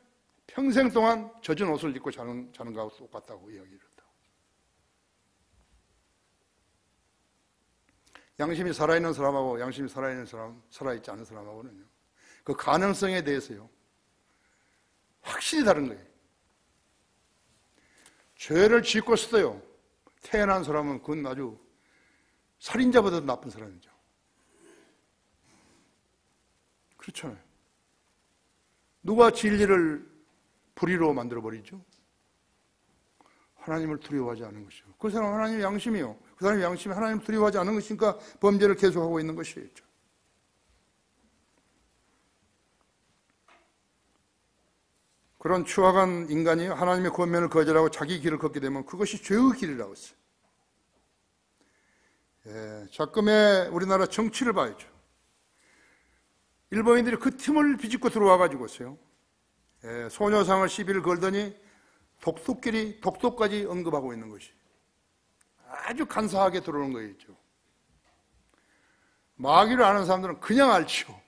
평생 동안 젖은 옷을 입고 자는 거하고 똑같다고 이야기를 했다고. 양심이 살아있는 사람하고 양심이 살아있는 사람, 살아있지 않은 사람하고는요, 그 가능성에 대해서요, 확실히 다른 거예요. 죄를 짓고서도요, 태어난 사람은 그건 아주 살인자보다도 나쁜 사람이죠. 그렇잖아요. 누가 진리를 불의로 만들어버리죠? 하나님을 두려워하지 않은 것이죠. 그 사람은 하나님의 양심이요. 그 사람의 양심이 하나님을 두려워하지 않은 것이니까 범죄를 계속하고 있는 것이죠. 그런 추악한 인간이 하나님의 권면을 거절하고 자기 길을 걷게 되면 그것이 죄의 길이라고 했어요. 자금의 우리나라 정치를 봐야죠. 일본인들이 그 틈을 비집고 들어와가지고서요, 소녀상을 시비를 걸더니 독도까지 언급하고 있는 것이 아주 간사하게 들어오는 거였죠. 마귀를 아는 사람들은 그냥 알죠.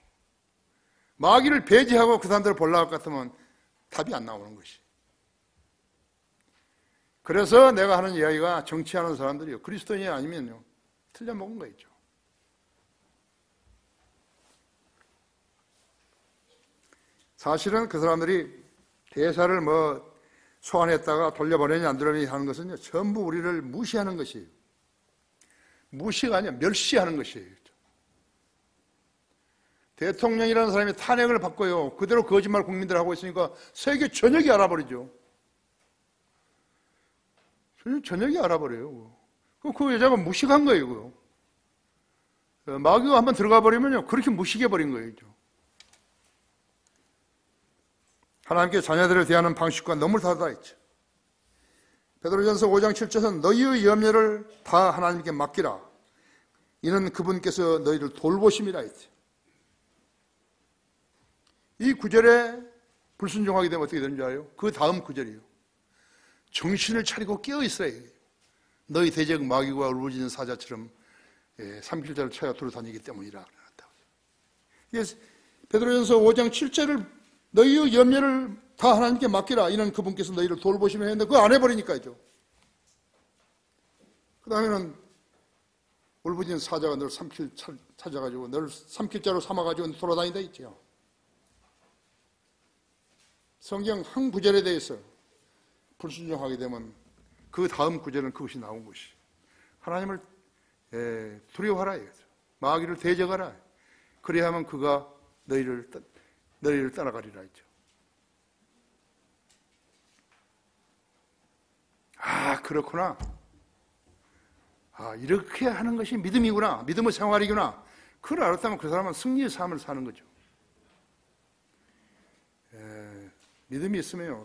마귀를 배제하고 그 사람들을 보려고 같으면 답이 안 나오는 것이. 그래서 내가 하는 이야기가, 정치하는 사람들이요, 그리스도인이 아니면요, 틀려먹은 거였죠. 사실은 그 사람들이 대사를 소환했다가 돌려보내니 안 돌려보내니 하는 것은요, 전부 우리를 무시하는 것이에요. 무시가 아니라 멸시하는 것이에요. 대통령이라는 사람이 탄핵을 받고요, 그대로 거짓말 국민들 하고 있으니까 세계 전역이 알아버리죠. 전역이 알아버려요. 그 여자가 무식한 거예요. 마귀가 한번 들어가 버리면요, 그렇게 무식해버린 거예요. 하나님께 자녀들을 대하는 방식과 너무 다르다 했죠. 베드로전서 5장 7절에서 너희의 염려를 다 하나님께 맡기라. 이는 그분께서 너희를 돌보심이라 했죠. 이 구절에 불순종하게 되면 어떻게 되는 줄 알아요? 그 다음 구절이에요. 정신을 차리고 깨어있어야 해요. 너희 대적 마귀와 울부짖는 사자처럼 삼킬자를 찾아 돌아다니기 때문이라. 베드로전서 5장 7절을 너희의 염려를 다 하나님께 맡기라. 이는 그분께서 너희를 돌보시며 했는데 그거 안 해버리니까요. 그 다음에는 울부짖는 사자가 너를 찾아가지고 너를 삼킬자로 삼아가지고 돌아다니다 있죠. 성경 한 구절에 대해서 불순종하게 되면 그 다음 구절은 그것이 나온 것이 하나님을 두려워하라 이거죠. 마귀를 대적하라. 그래야만 그가 너희를 따라가리라 했죠. 아, 그렇구나. 아, 이렇게 하는 것이 믿음이구나. 믿음의 생활이구나. 그걸 알았다면 그 사람은 승리의 삶을 사는 거죠. 믿음이 있으면요.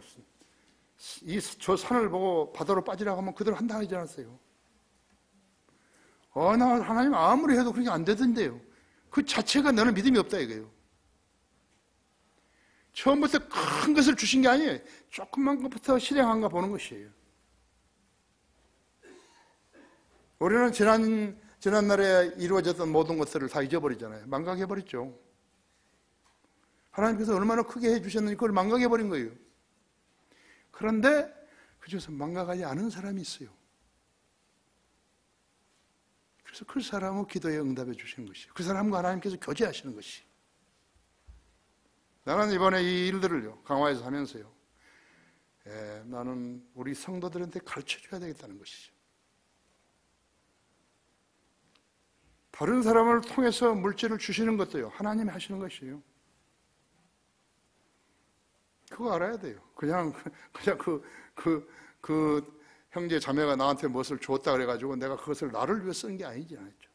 저 산을 보고 바다로 빠지라고 하면 그대로 한다 하지 않았어요. 나 하나님 아무리 해도 그렇게 안 되던데요. 그 자체가 너는 믿음이 없다 이거예요. 처음부터 큰 것을 주신 게 아니에요. 조그만 것부터 실행한가 보는 것이에요. 우리는 지난날에 이루어졌던 모든 것들을 다 잊어버리잖아요. 망각해버렸죠. 하나님께서 얼마나 크게 해주셨는지 그걸 망각해버린 거예요. 그런데 그중에서 망각하지 않은 사람이 있어요. 그래서 그 사람을 기도에 응답해 주시는 것이에요. 그 사람과 하나님께서 교제하시는 것이. 나는 이번에 이 일들을요, 강화에서 하면서요, 나는 우리 성도들한테 가르쳐 줘야 되겠다는 것이죠. 다른 사람을 통해서 물질을 주시는 것도요, 하나님이 하시는 것이에요. 그거 알아야 돼요. 그냥 그 형제 자매가 나한테 무엇을 줬다 그래가지고 내가 그것을 나를 위해 쓰는 게 아니지 않았죠.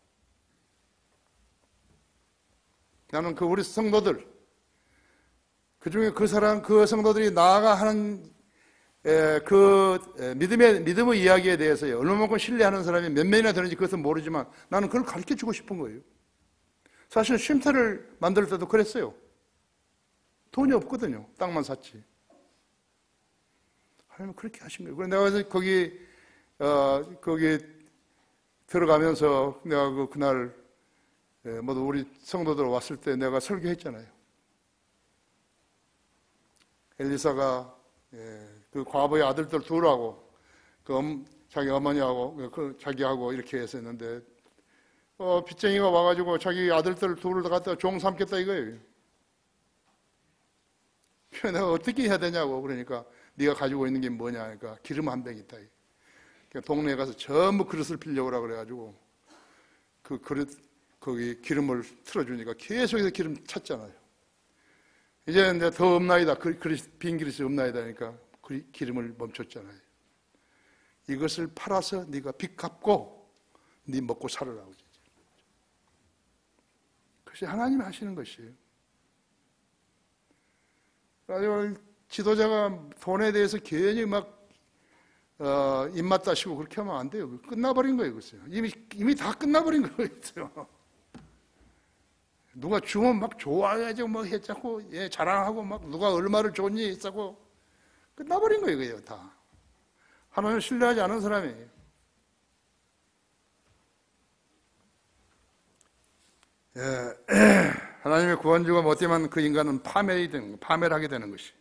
나는 그 우리 성도들, 그 중에 그 성도들이 나아가 하는 믿음의 이야기에 대해서요, 얼마만큼 신뢰하는 사람이 몇 명이나 되는지 그것은 모르지만 나는 그걸 가르쳐 주고 싶은 거예요. 사실 쉼터를 만들 때도 그랬어요. 돈이 없거든요. 땅만 샀지. 하나님은 그렇게 하신 거예요. 그래서 내가 거기 들어가면서 내가 그날 모두 우리 성도들 왔을 때 내가 설교했잖아요. 엘리사가 그 과부의 아들들 둘하고 자기 어머니하고 자기하고 이렇게 해서 했는데 빚쟁이가 와가지고 자기 아들들 둘을 갖다 종 삼겠다 이거예요. 내가 어떻게 해야 되냐고. 그러니까 네가 가지고 있는 게 뭐냐. 그러니까 기름 한 병 있다. 그러니까 동네에 가서 전부 그릇을 빌려오라 그래가지고 그 그릇 거기 기름을 틀어주니까 계속해서 기름 찼잖아요. 이제 더 없나이다. 빈 그릇이 없나이다. 그러니까 기름을 멈췄잖아요. 이것을 팔아서 네가 빚 갚고 네 먹고 살으라고. 그것이 하나님이 하시는 것이에요. 지도자가 돈에 대해서 괜히 막 입맛 다시고 그렇게 하면 안 돼요. 끝나버린 거예요. 그것요. 이미 다 끝나버린 거예요. 누가 주면 막 좋아해야지 뭐 했자고 자랑하고 막 누가 얼마를 줬니 했자고 끝나버린 거예요. 그게 다. 하나님을 신뢰하지 않은 사람이에요. 하나님의 구원주가 못되면 그 인간은 파멸을 하게 되는 것이.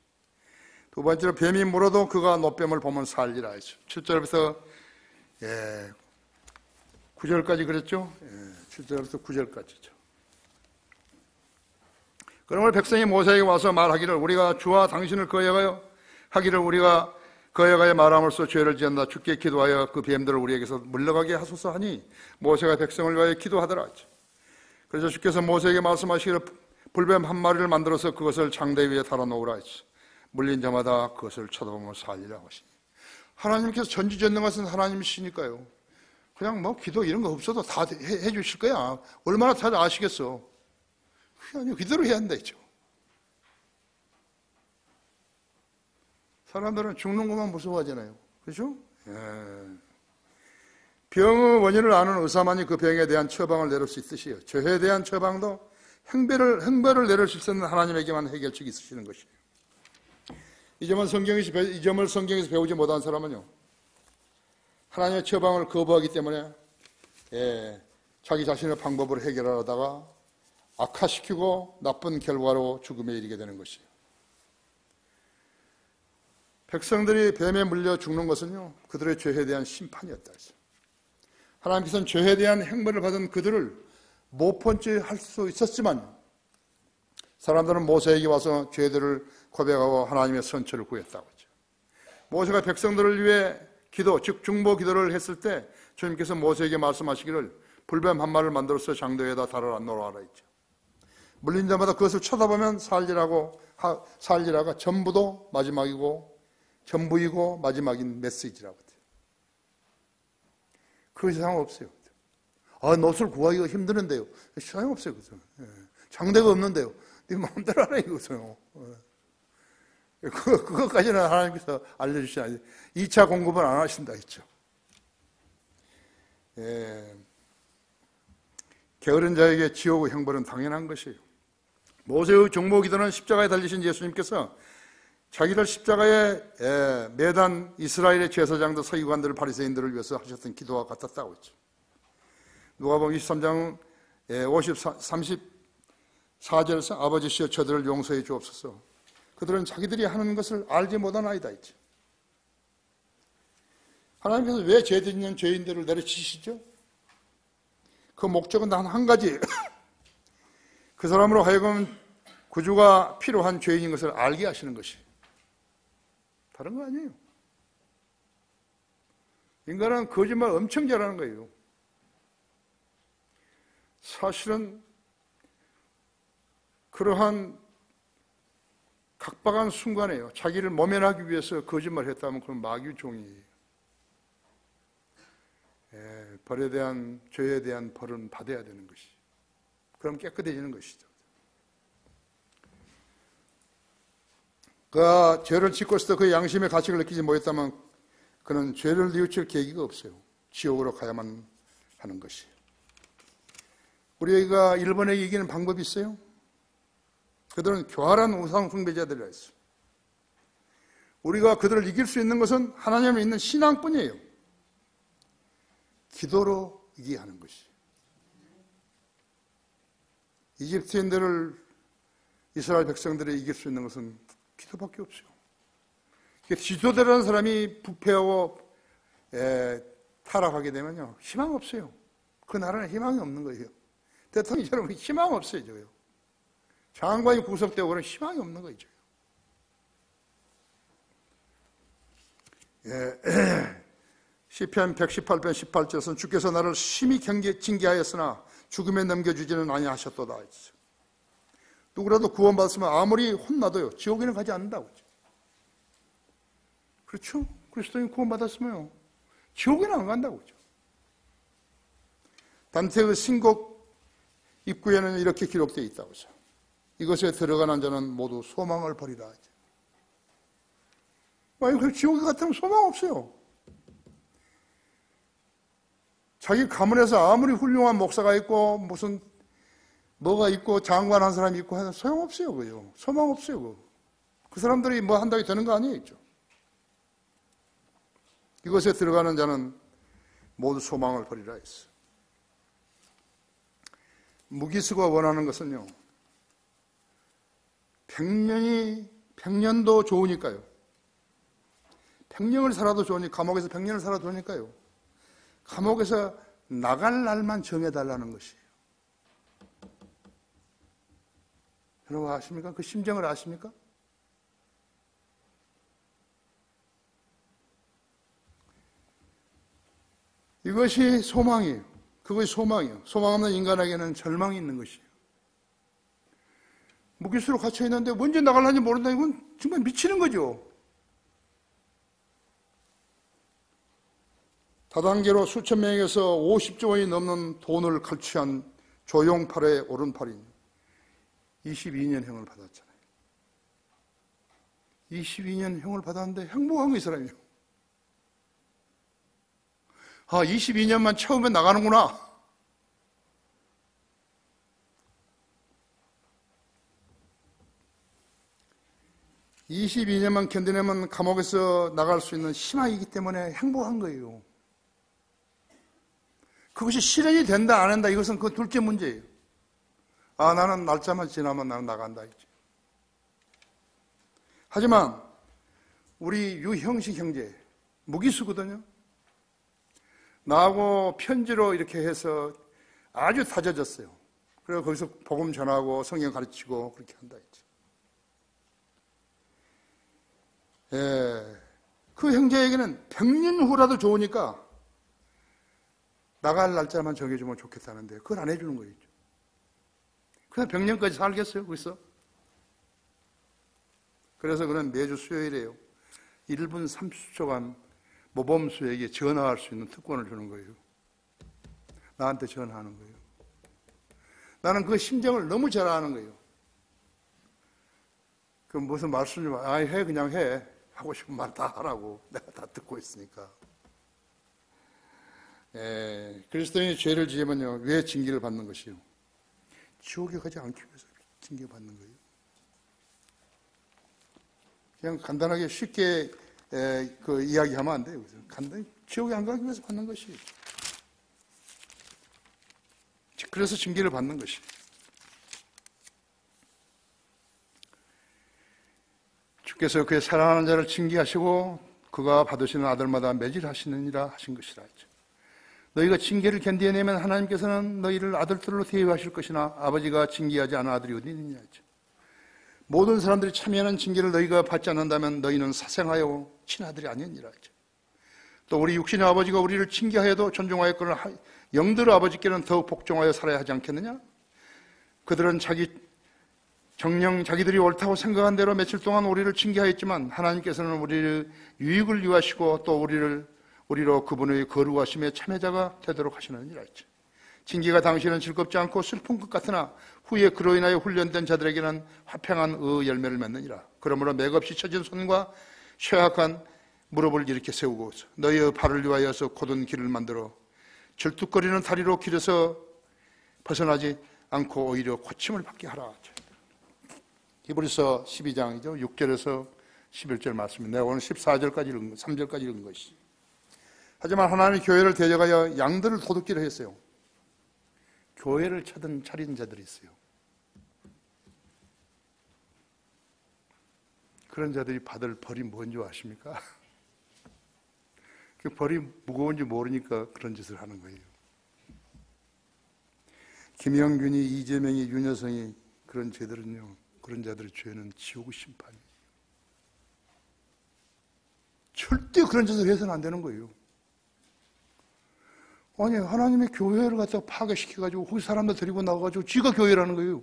두 번째로 뱀이 물어도 그가 노뱀을 보면 살리라 했죠. 7절부터 9절까지 그랬죠. 7절부터 9절까지죠. 그러므로 백성이 모세에게 와서 말하기를 우리가 주와 당신을 거역하여 하기를 우리가 거역하여 말함으로써 죄를 지었다. 주께 기도하여 그 뱀들을 우리에게서 물러가게 하소서 하니 모세가 백성을 위하여 기도하더라 했죠. 그래서 주께서 모세에게 말씀하시기를 불뱀 한 마리를 만들어서 그것을 장대 위에 달아놓으라 했죠. 물린 자마다 그것을 쳐다보며 살리라고 하시니 하나님께서 전지전능하신 하나님이시니까요. 그냥 뭐 기도 이런 거 없어도 다 해주실 거야. 얼마나 잘 아시겠어. 그게 아니고 그대로 해야 한다 했죠. 사람들은 죽는 것만 무서워하잖아요. 그렇죠? 예. 병의 원인을 아는 의사만이 그 병에 대한 처방을 내릴 수 있듯이요. 죄에 대한 처방도 형벌을 내릴 수 있는 하나님에게만 해결책이 있으시는 것이에요. 이 점을 성경에서 배우지 못한 사람은요, 하나님의 처방을 거부하기 때문에 자기 자신의 방법으로 해결하다가 악화시키고 나쁜 결과로 죽음에 이르게 되는 것이에요. 백성들이 뱀에 물려 죽는 것은요, 그들의 죄에 대한 심판이었다. 하나님께서는 죄에 대한 형벌을 받은 그들을 못 본 채 할 수 있었지만 사람들은 모세에게 와서 죄들을 고백하고 하나님의 선처를 구했다고 했죠. 모세가 백성들을 위해 기도, 즉 중보 기도를 했을 때 주님께서 모세에게 말씀하시기를 불뱀 한 마리를 만들어서 장도에다 달아라 놓아라 했죠. 물린 자마다 그것을 쳐다보면 살리라가 전부도 마지막이고 전부이고 마지막인 메시지라고 해요. 그 이상 없어요. 놋을 구하기가 힘드는데요. 소용없어요. 장대가 없는데요. 네 마음대로 하라 이거죠. 그것까지는 하나님께서 알려주시지 2차 공급은 안 하신다 했죠. 게으른 자에게 지옥의 형벌은 당연한 것이에요. 모세의 중보 기도는 십자가에 달리신 예수님께서 자기를 십자가에 매단 이스라엘의 제사장들, 서기관들, 바리새인들을 위해서 하셨던 기도와 같았다고 했죠. 누가복음 23장 34절에서 아버지시여 저들을 용서해 주옵소서. 그들은 자기들이 하는 것을 알지 못하나이다 했죠. 하나님께서 왜 죄 있는 죄인들을 내려치시죠? 그 목적은 단 한 가지예요. 그 사람으로 하여금 구주가 필요한 죄인인 것을 알게 하시는 것이 다른 거 아니에요. 인간은 거짓말 엄청 잘하는 거예요. 사실은 그러한 각박한 순간에요. 자기를 모면하기 위해서 거짓말을 했다면 그건 마귀의 종이에요. 벌에 대한, 죄에 대한 벌은 받아야 되는 것이. 그럼 깨끗해지는 것이죠. 그가 죄를 짓고 있을 때 그 양심의 가책을 느끼지 못했다면 그는 죄를 뉘우칠 계기가 없어요. 지옥으로 가야만 하는 것이에요. 우리가 일본에게 이기는 방법이 있어요? 그들은 교활한 우상 숭배자들이라 했어요. 우리가 그들을 이길 수 있는 것은 하나님을 믿는 신앙뿐이에요. 기도로 이기게 하는 것이에요. 이집트인들을 이스라엘 백성들이 이길 수 있는 것은 기도밖에 없어요. 지도자라는 사람이 부패하고 타락하게 되면요, 희망 없어요. 그 나라는 희망이 없는 거예요. 대통령처럼 희망 없어져요. 장관이 구속되고 그러면 희망이 없는 거죠. 시편 118편 18절에서는 주께서 나를 심히 징계하였으나 죽음에 넘겨주지는 아니하셨도다. 누구라도 구원받았으면 아무리 혼나도요, 지옥에는 가지 않는다고. 그렇죠? 그리스도인 구원받았으면 지옥에는 안 간다고. 단테의 신곡 입구에는 이렇게 기록되어 있다고 하죠. 이것에 들어가는 자는 모두 소망을 버리라 하죠. 그 지옥에 같으면 소망 없어요. 자기 가문에서 아무리 훌륭한 목사가 있고 무슨 뭐가 있고 장관 한 사람이 있고 해도 소용없어요. 그요. 소망 없어요. 그 사람들이 뭐 한다고 되는 거 아니에요. 이것에 들어가는 자는 모두 소망을 버리라 했어요. 무기수가 원하는 것은요, 100년도 좋으니까요. 100년을 살아도 좋으니, 감옥에서 100년을 살아도 좋으니까요. 감옥에서 나갈 날만 정해달라는 것이에요. 여러분 아십니까? 그 심정을 아십니까? 이것이 소망이에요. 그것이 소망이에요. 소망 없는 인간에게는 절망이 있는 것이에요. 무기수로 갇혀 있는데 언제 나갈는지 모른다. 이건 정말 미치는 거죠. 다단계로 수천 명에서 50조 원이 넘는 돈을 갈취한 조용팔의 오른팔이 22년형을 받았잖아요. 22년 형을 받았는데 행복한 거 이 사람이요. 22년만 채우면 나가는구나. 22년만 견디내면 감옥에서 나갈 수 있는 희망이기 때문에 행복한 거예요. 그것이 실현이 된다 안 한다 이것은 그 둘째 문제예요. 나는 날짜만 지나면 나는 나간다 했지. 하지만 우리 유형식 형제 무기수거든요. 나하고 편지로 이렇게 해서 아주 다져졌어요. 그래서 거기서 복음 전하고 성경 가르치고 그렇게 한다 했지. 그 형제에게는 100년 후라도 좋으니까 나갈 날짜만 정해주면 좋겠다는데 그걸 안 해주는 거예요. 그냥 100년까지 살겠어요 거기서? 그래서 그는 매주 수요일에요 1분 30초간 모범수에게 전화할 수 있는 특권을 주는 거예요. 나한테 전화하는 거예요. 나는 그 심정을 너무 잘 아는 거예요. 그 무슨 말씀 좀 해 그냥 해 하고 싶은 말 다 하라고 내가 다 듣고 있으니까. 그리스도인이 죄를 지으면요 왜 징계를 받는 것이요? 지옥에 가지 않기 위해서 징계받는 거예요. 그냥 간단하게 쉽게 그 이야기하면 안 돼요. 간단히 지옥에 안 가기 위해서 받는 것이. 그래서 징계를 받는 것이. 주께서 그의 사랑하는 자를 징계하시고 그가 받으시는 아들마다 매질하시느니라 하신 것이라 했죠. 너희가 징계를 견디어내면 하나님께서는 너희를 아들들로 대우하실 것이나 아버지가 징계하지 않은 아들이 어디 있느냐 했죠. 모든 사람들이 참여하는 징계를 너희가 받지 않는다면 너희는 사생하여 친아들이 아니니라 했죠. 또 우리 육신의 아버지가 우리를 징계하여도 존중하였거늘 영들 아버지께는 더욱 복종하여 살아야 하지 않겠느냐? 그들은 정녕 자기들이 옳다고 생각한 대로 며칠 동안 우리를 징계하였지만 하나님께서는 우리를 유익을 위하시고 또 우리로 그분의 거룩하심의 참여자가 되도록 하시느니라 했죠. 징계가 당시에는 즐겁지 않고 슬픈 것 같으나 후에 그로 인하여 훈련된 자들에게는 화평한 의의 열매를 맺느니라. 그러므로 맥없이 쳐진 손과 쇠약한 무릎을 이렇게 세우고 너희의 발을 위하여서 곧은 길을 만들어 절뚝거리는 다리로 길에서 벗어나지 않고 오히려 고침을 받게 하라. 히브리서 12장이죠. 6절에서 11절 말씀입니다. 내가 오늘 14절까지 읽은 3절까지 읽은 것이. 하지만 하나님이 교회를 대적하여 양들을 도둑질을 했어요. 교회를 차린 자들이 있어요. 그런 자들이 받을 벌이 뭔지 아십니까? 그 벌이 무거운지 모르니까 그런 짓을 하는 거예요. 김영균이, 이재명이, 윤여성이 그런 죄들은요, 그런 자들의 죄는 지옥의 심판이에요. 절대 그런 짓을 해서는 안 되는 거예요. 아니, 하나님의 교회를 갖다가 파괴시켜가지고 거기 사람들 데리고 나가가지고 지가 교회라는 거예요.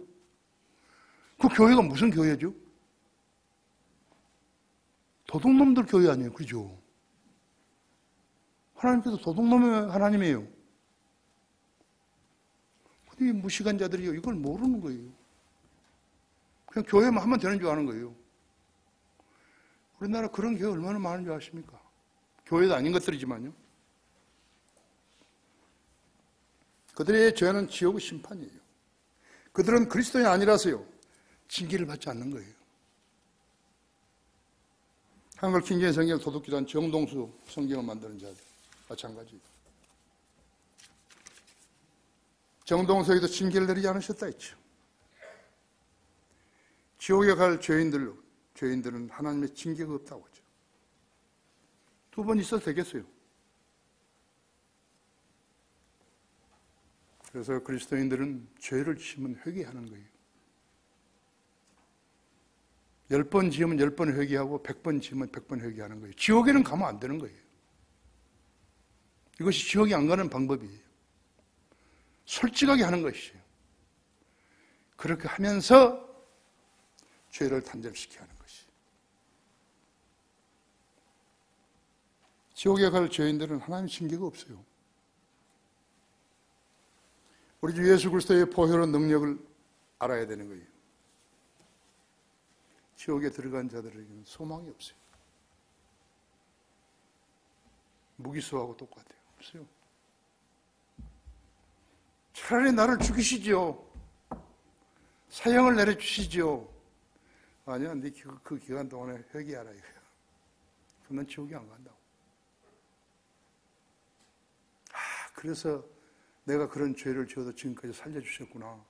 그 교회가 무슨 교회죠? 도둑놈들 교회 아니에요. 그죠? 하나님께서 도둑놈의 하나님이에요. 근데 이 무식한 자들이요, 이걸 모르는 거예요. 그냥 교회만 하면 되는 줄 아는 거예요. 우리나라 그런 교회 얼마나 많은 줄 아십니까? 교회도 아닌 것들이지만요. 그들의 죄는 지옥의 심판이에요. 그들은 그리스도인이 아니라서요, 징계를 받지 않는 거예요. 한글 킹제의 성경을 도둑질한 정동수 성경을 만드는 자들 마찬가지예요. 정동수에도 징계를 내리지 않으셨다 했죠. 지옥에 갈 죄인들은 하나님의 징계가 없다고 하죠. 두 번 있어도 되겠어요. 그래서 그리스도인들은 죄를 지으면 회개하는 거예요. 10번 지으면 10번 회개하고 100번 지으면 100번 회개하는 거예요. 지옥에는 가면 안 되는 거예요. 이것이 지옥에 안 가는 방법이에요. 솔직하게 하는 것이에요. 그렇게 하면서 죄를 단절시켜야 하는 것이. 지옥에 갈 죄인들은 하나님 징계가 없어요. 우리 주 예수 그리스도의 보혈의 능력을 알아야 되는 거예요. 지옥에 들어간 자들에게는 소망이 없어요. 무기수하고 똑같아요. 없어요. 차라리 나를 죽이시죠. 사형을 내려주시죠. 아니야, 네 그 기간 동안에 회개하라 이거야. 그럼 넌 지옥에 안 간다고. 그래서 내가 그런 죄를 지어도 지금까지 살려주셨구나.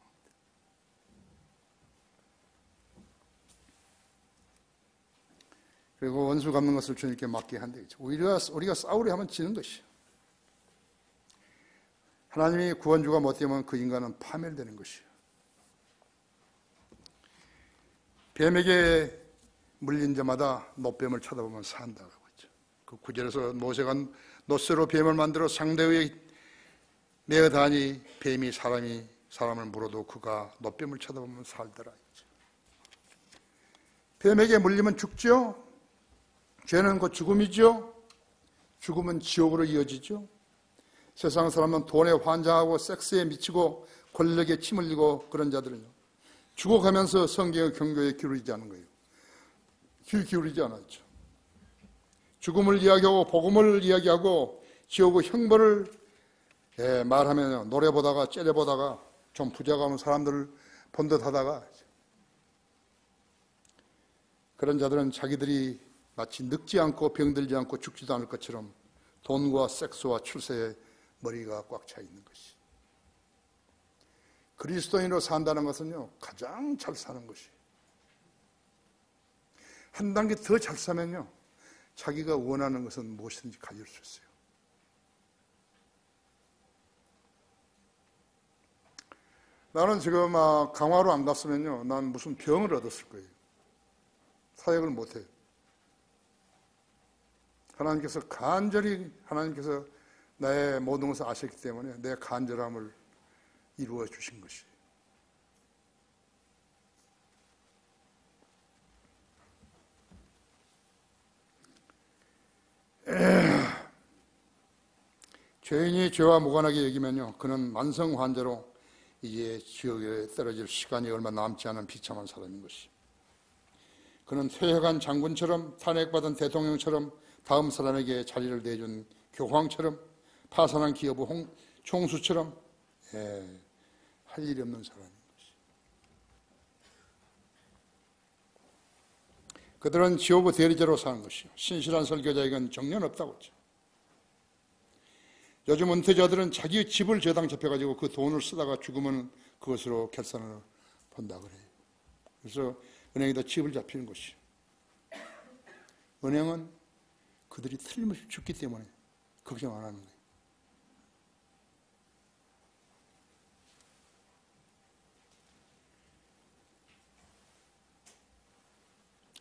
그리고 원수 갚는 것을 주님께 맡게 한다겠죠. 오히려 우리가 싸우려 하면 지는 것이요. 하나님이 구원주가 못되면 그 인간은 파멸되는 것이요. 뱀에게 물린 자마다 노뱀을 쳐다보면 산다고 했죠. 그 9절에서 모세가 노쇠로 뱀을 만들어 상대의 메어다니 뱀이 사람을 물어도 그가 노뱀을 쳐다보면 살더라 했죠. 뱀에게 물리면 죽죠. 죄는 곧 죽음이죠. 죽음은 지옥으로 이어지죠. 세상 사람은 돈에 환장하고 섹스에 미치고 권력에 침 흘리고 그런 자들은요, 죽어가면서 성경의 경고에 기울이지 않은 거예요. 귀 기울이지 않았죠. 죽음을 이야기하고 복음을 이야기하고 지옥의 형벌을 말하면 노래 보다가 째려보다가 좀 부자가면 사람들을 본 듯 하다가 그런 자들은 자기들이 마치 늙지 않고 병들지 않고 죽지도 않을 것처럼 돈과 섹스와 출세에 머리가 꽉 차 있는 것이. 그리스도인으로 산다는 것은요, 가장 잘 사는 것이. 한 단계 더 잘 사면요, 자기가 원하는 것은 무엇이든지 가질 수 있어요. 나는 지금 강화로 안 갔으면요, 난 무슨 병을 얻었을 거예요. 사역을 못해요. 하나님께서 간절히 하나님께서 나의 모든 것을 아셨기 때문에 내 간절함을 이루어 주신 것이. 죄인이 죄와 무관하게 여기면요, 그는 만성 환자로 이제 지옥에 떨어질 시간이 얼마 남지 않은 비참한 사람인 것이. 그는 퇴역한 장군처럼, 탄핵받은 대통령처럼, 다음 사람에게 자리를 내준 교황처럼, 파산한 기업의 총수처럼 할 일이 없는 사람인 것이. 그들은 지옥의 대리자로 사는 것이요, 신실한 설교자에게는 정년 없다고 했죠. 요즘 은퇴자들은 자기의 집을 저당 잡혀가지고 그 돈을 쓰다가 죽으면 그것으로 결산을 본다 그래요. 그래서 은행에다 집을 잡히는 것이요. 은행은 그들이 틀림없이 죽기 때문에 걱정 안 하는 거예요.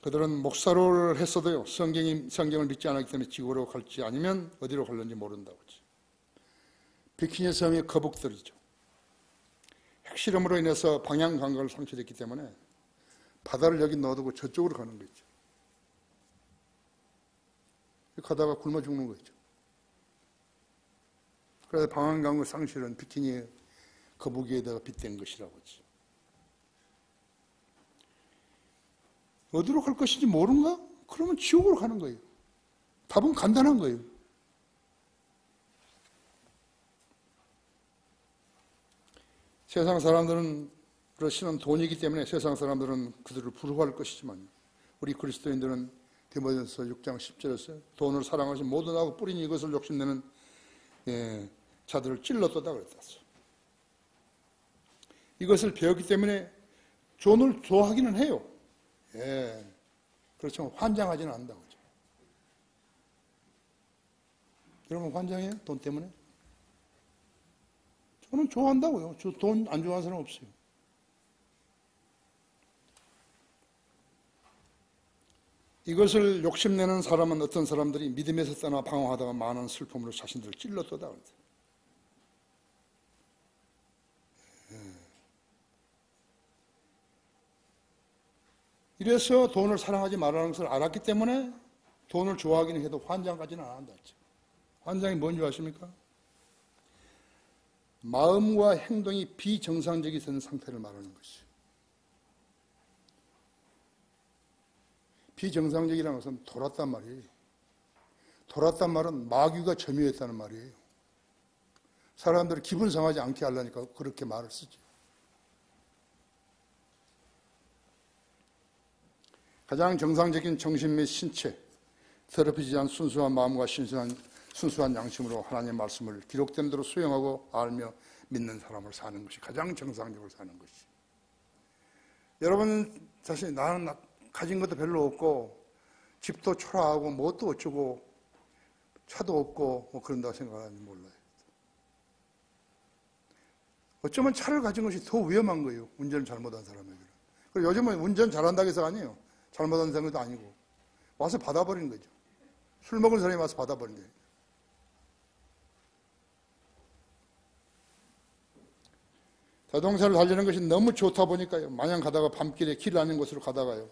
그들은 목사를 했어도요, 성경을 믿지 않았기 때문에 지구로 갈지 아니면 어디로 갈는지 모른다고 했죠. 비키니 섬이 거북들이죠. 핵실험으로 인해서 방향 감각을 상실했기 때문에 바다를 여기 넣어두고 저쪽으로 가는 거죠. 가다가 굶어 죽는 거죠. 그래서 방향 감각 상실은 비키니 거북이에다가 빗댄 것이라고 했죠. 어디로 갈 것인지 모른가? 그러면 지옥으로 가는 거예요. 답은 간단한 거예요. 세상 사람들은 그러시는 돈이기 때문에 세상 사람들은 그들을 부러워할 것이지만 우리 그리스도인들은 디모데전서 6장 10절에서 돈을 사랑하신 모든 하고 뿌린 이것을 욕심내는 자들을 찔렀다 그랬다. 이것을 배웠기 때문에 돈을 좋아하기는 해요. 그렇지만 환장하지는 않는다고 하죠. 여러분 환장해요? 돈 때문에? 저는 좋아한다고요. 저 돈 안 좋아하는 사람 없어요. 이것을 욕심내는 사람은 어떤 사람들이 믿음에서 떠나 방황하다가 많은 슬픔으로 자신들을 찔렀다 그러죠. 이래서 돈을 사랑하지 말라는 것을 알았기 때문에 돈을 좋아하기는 해도 환장까지는 안 한다 했죠. 환장이 뭔지 아십니까? 마음과 행동이 비정상적이 된 상태를 말하는 것이죠. 비정상적이라는 것은 돌았단 말이에요. 돌았단 말은 마귀가 점유했다는 말이에요. 사람들이 기분 상하지 않게 하려니까 그렇게 말을 쓰죠. 가장 정상적인 정신 및 신체, 더럽히지 않은 순수한 마음과 순수한 양심으로 하나님의 말씀을 기록된 대로 수용하고 알며 믿는 사람을 사는 것이 가장 정상적으로 사는 것이. 여러분 자신이 나는 가진 것도 별로 없고 집도 초라하고 뭣도 어쩌고 차도 없고 뭐 그런다고 생각하는지 몰라요. 어쩌면 차를 가진 것이 더 위험한 거예요. 운전을 잘못한 사람에게는. 그리고 요즘은 운전 잘한다고 해서 아니에요. 잘못한 사람도 아니고 와서 받아버리는 거죠. 술 먹은 사람이 와서 받아버리는 거예요. 자동차를 달리는 것이 너무 좋다 보니까요. 마냥 가다가 밤길에 길 아닌 곳으로 가다가요.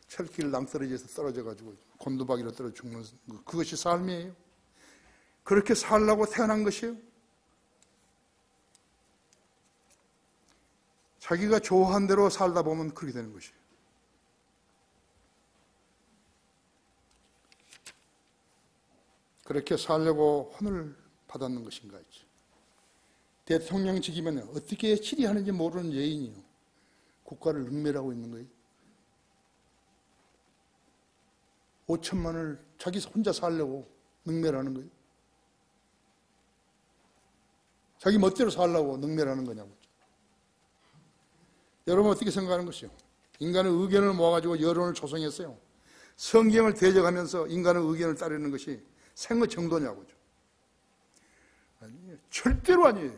철길 낭떠러지에서 떨어져가지고 곤두박이로 떨어져 죽는 그것이 삶이에요. 그렇게 살라고 태어난 것이에요. 자기가 좋아한 대로 살다 보면 그렇게 되는 것이에요. 그렇게 살려고 혼을 받았는 것인가 했죠. 대통령직이면 어떻게 치리하는지 모르는 여인이요. 국가를 능멸하고 있는 거예요. 5천만을 자기 혼자 살려고 능멸하는 거예요. 자기 멋대로 살려고 능멸하는 거냐고. 여러분 어떻게 생각하는 것이요? 인간의 의견을 모아가지고 여론을 조성했어요. 성경을 대적하면서 인간의 의견을 따르는 것이 생의 정도냐고죠. 아니에요. 절대로 아니에요.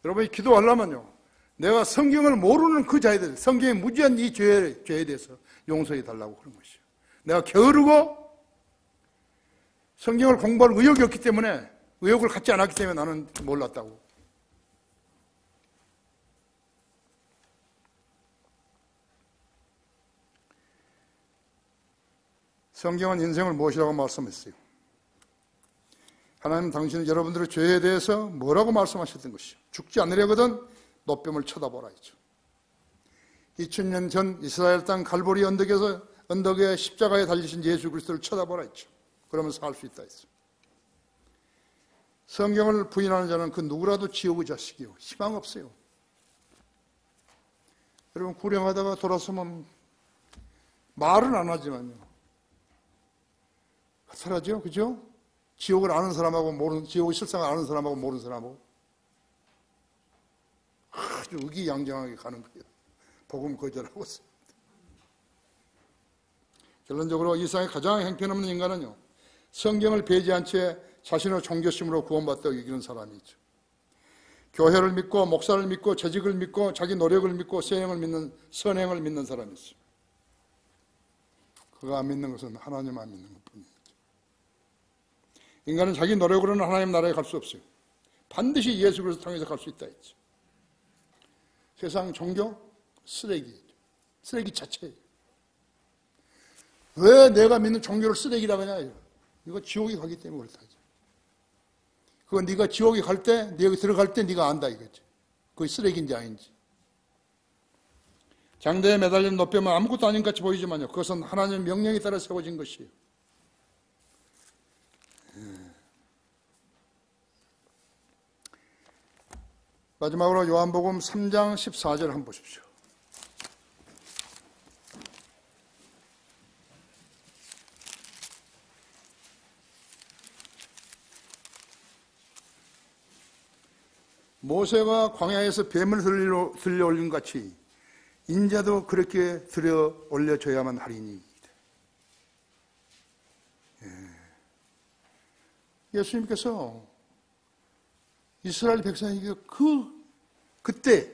여러분이 기도하려면요. 내가 성경을 모르는 그 자에 대해서 성경에 무지한 이 죄에 대해서 용서해 달라고 그런 것이요. 내가 게으르고 성경을 공부할 의욕이 없기 때문에 의욕을 갖지 않았기 때문에 나는 몰랐다고. 성경은 인생을 무엇이라고 말씀했어요? 하나님 당신은 여러분들의 죄에 대해서 뭐라고 말씀하셨던 것이요? 죽지 않으려거든 노뱀을 쳐다보라 했죠. 2000년 전 이스라엘 땅 갈보리 언덕에 십자가에 달리신 예수 그리스도를 쳐다보라 했죠. 그러면 살 수 있다 했어요. 성경을 부인하는 자는 그 누구라도 지옥의 자식이요. 희망 없어요. 여러분 구령하다가 돌아서면 말은 안 하지만요. 사라져, 그죠? 지옥을 아는 사람하고 지옥의 실상을 아는 사람하고 모르는 사람하고 아주 의기양양하게 가는 거예요. 복음 거절하고 있습니다. 결론적으로 이 세상에 가장 형편없는 인간은요, 성경을 배제한 채 자신의 종교심으로 구원받다고 여기는 사람이죠. 교회를 믿고 목사를 믿고 재직을 믿고 자기 노력을 믿고 선행을 믿는 사람이 있어요. 그가 안 믿는 것은 하나님만 믿는 것뿐이에요. 인간은 자기 노력으로는 하나님 나라에 갈 수 없어요. 반드시 예수 그리스도 통해서 갈 수 있다 했죠. 세상 종교 쓰레기 자체예요. 왜 내가 믿는 종교를 쓰레기라고 하냐? 이거 지옥에 가기 때문에 그렇다. 그건 네가 지옥에 갈 때, 네가 들어갈 때 네가 안다 이거지. 그게 쓰레기인지 아닌지. 장대에 매달린 노뱀은 아무것도 아닌 것 같이 보이지만요. 그것은 하나님의 명령에 따라 세워진 것이에요. 마지막으로 요한복음 3장 14절 한번 보십시오. 모세가 광야에서 뱀을 들려 올린 것 같이 인자도 그렇게 들여 올려줘야만 하리니. 예수님께서 이스라엘 백성에게 그때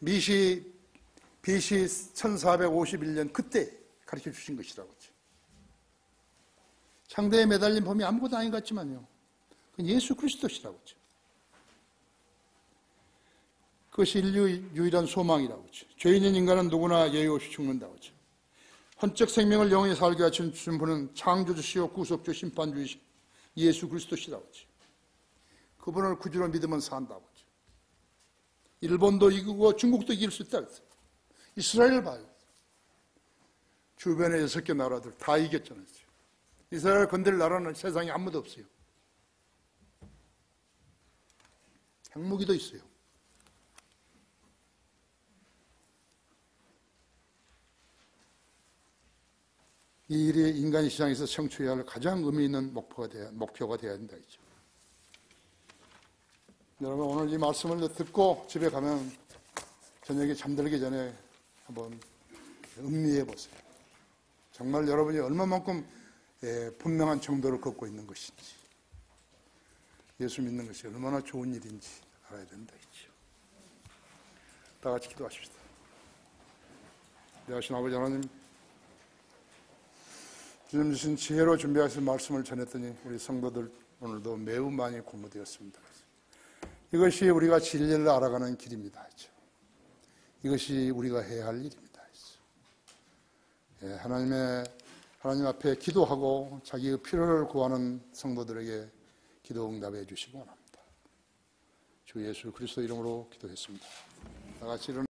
BC 1451년 그때 가르쳐 주신 것이라고. 창대에 매달린 범이 아무것도 아닌 것 같지만요. 그건 예수 그리스도시라고 하죠. 그것이 인류의 유일한 소망이라고 하죠. 죄 있는 인간은 누구나 예외 없이 죽는다고 하죠. 헌적 생명을 영원히 살게 하신 분은 창조주시요 구속주 심판주이신 예수 그리스도시라고 하죠. 그분을 구주로 믿으면 산다고 하죠. 일본도 이기고 중국도 이길 수 있다 그랬어요. 이스라엘을 봐요. 주변의 6개 나라들 다 이겼잖아요. 이스라엘 건들 나라는 세상에 아무도 없어요. 핵무기도 있어요. 이 일이 인간 시장에서 성취해야 할 가장 의미 있는 목표가 되어야 된다. 여러분, 오늘 이 말씀을 듣고 집에 가면 저녁에 잠들기 전에 한번 음미해 보세요. 정말 여러분이 얼마만큼 분명한 정도를 걷고 있는 것인지, 예수 믿는 것이 얼마나 좋은 일인지 알아야 된다. 다 같이 기도하십시다. 대하신 아버지 하나님, 주님 주신 지혜로 준비하신 말씀을 전했더니 우리 성도들 오늘도 매우 많이 공부되었습니다. 이것이 우리가 진리를 알아가는 길입니다. 이것이 우리가 해야 할 일입니다. 하나님 앞에 기도하고 자기의 필요를 구하는 성도들에게 기도 응답해 주시기 원합니다. 주 예수 그리스도 이름으로 기도했습니다. 다 같이 일어나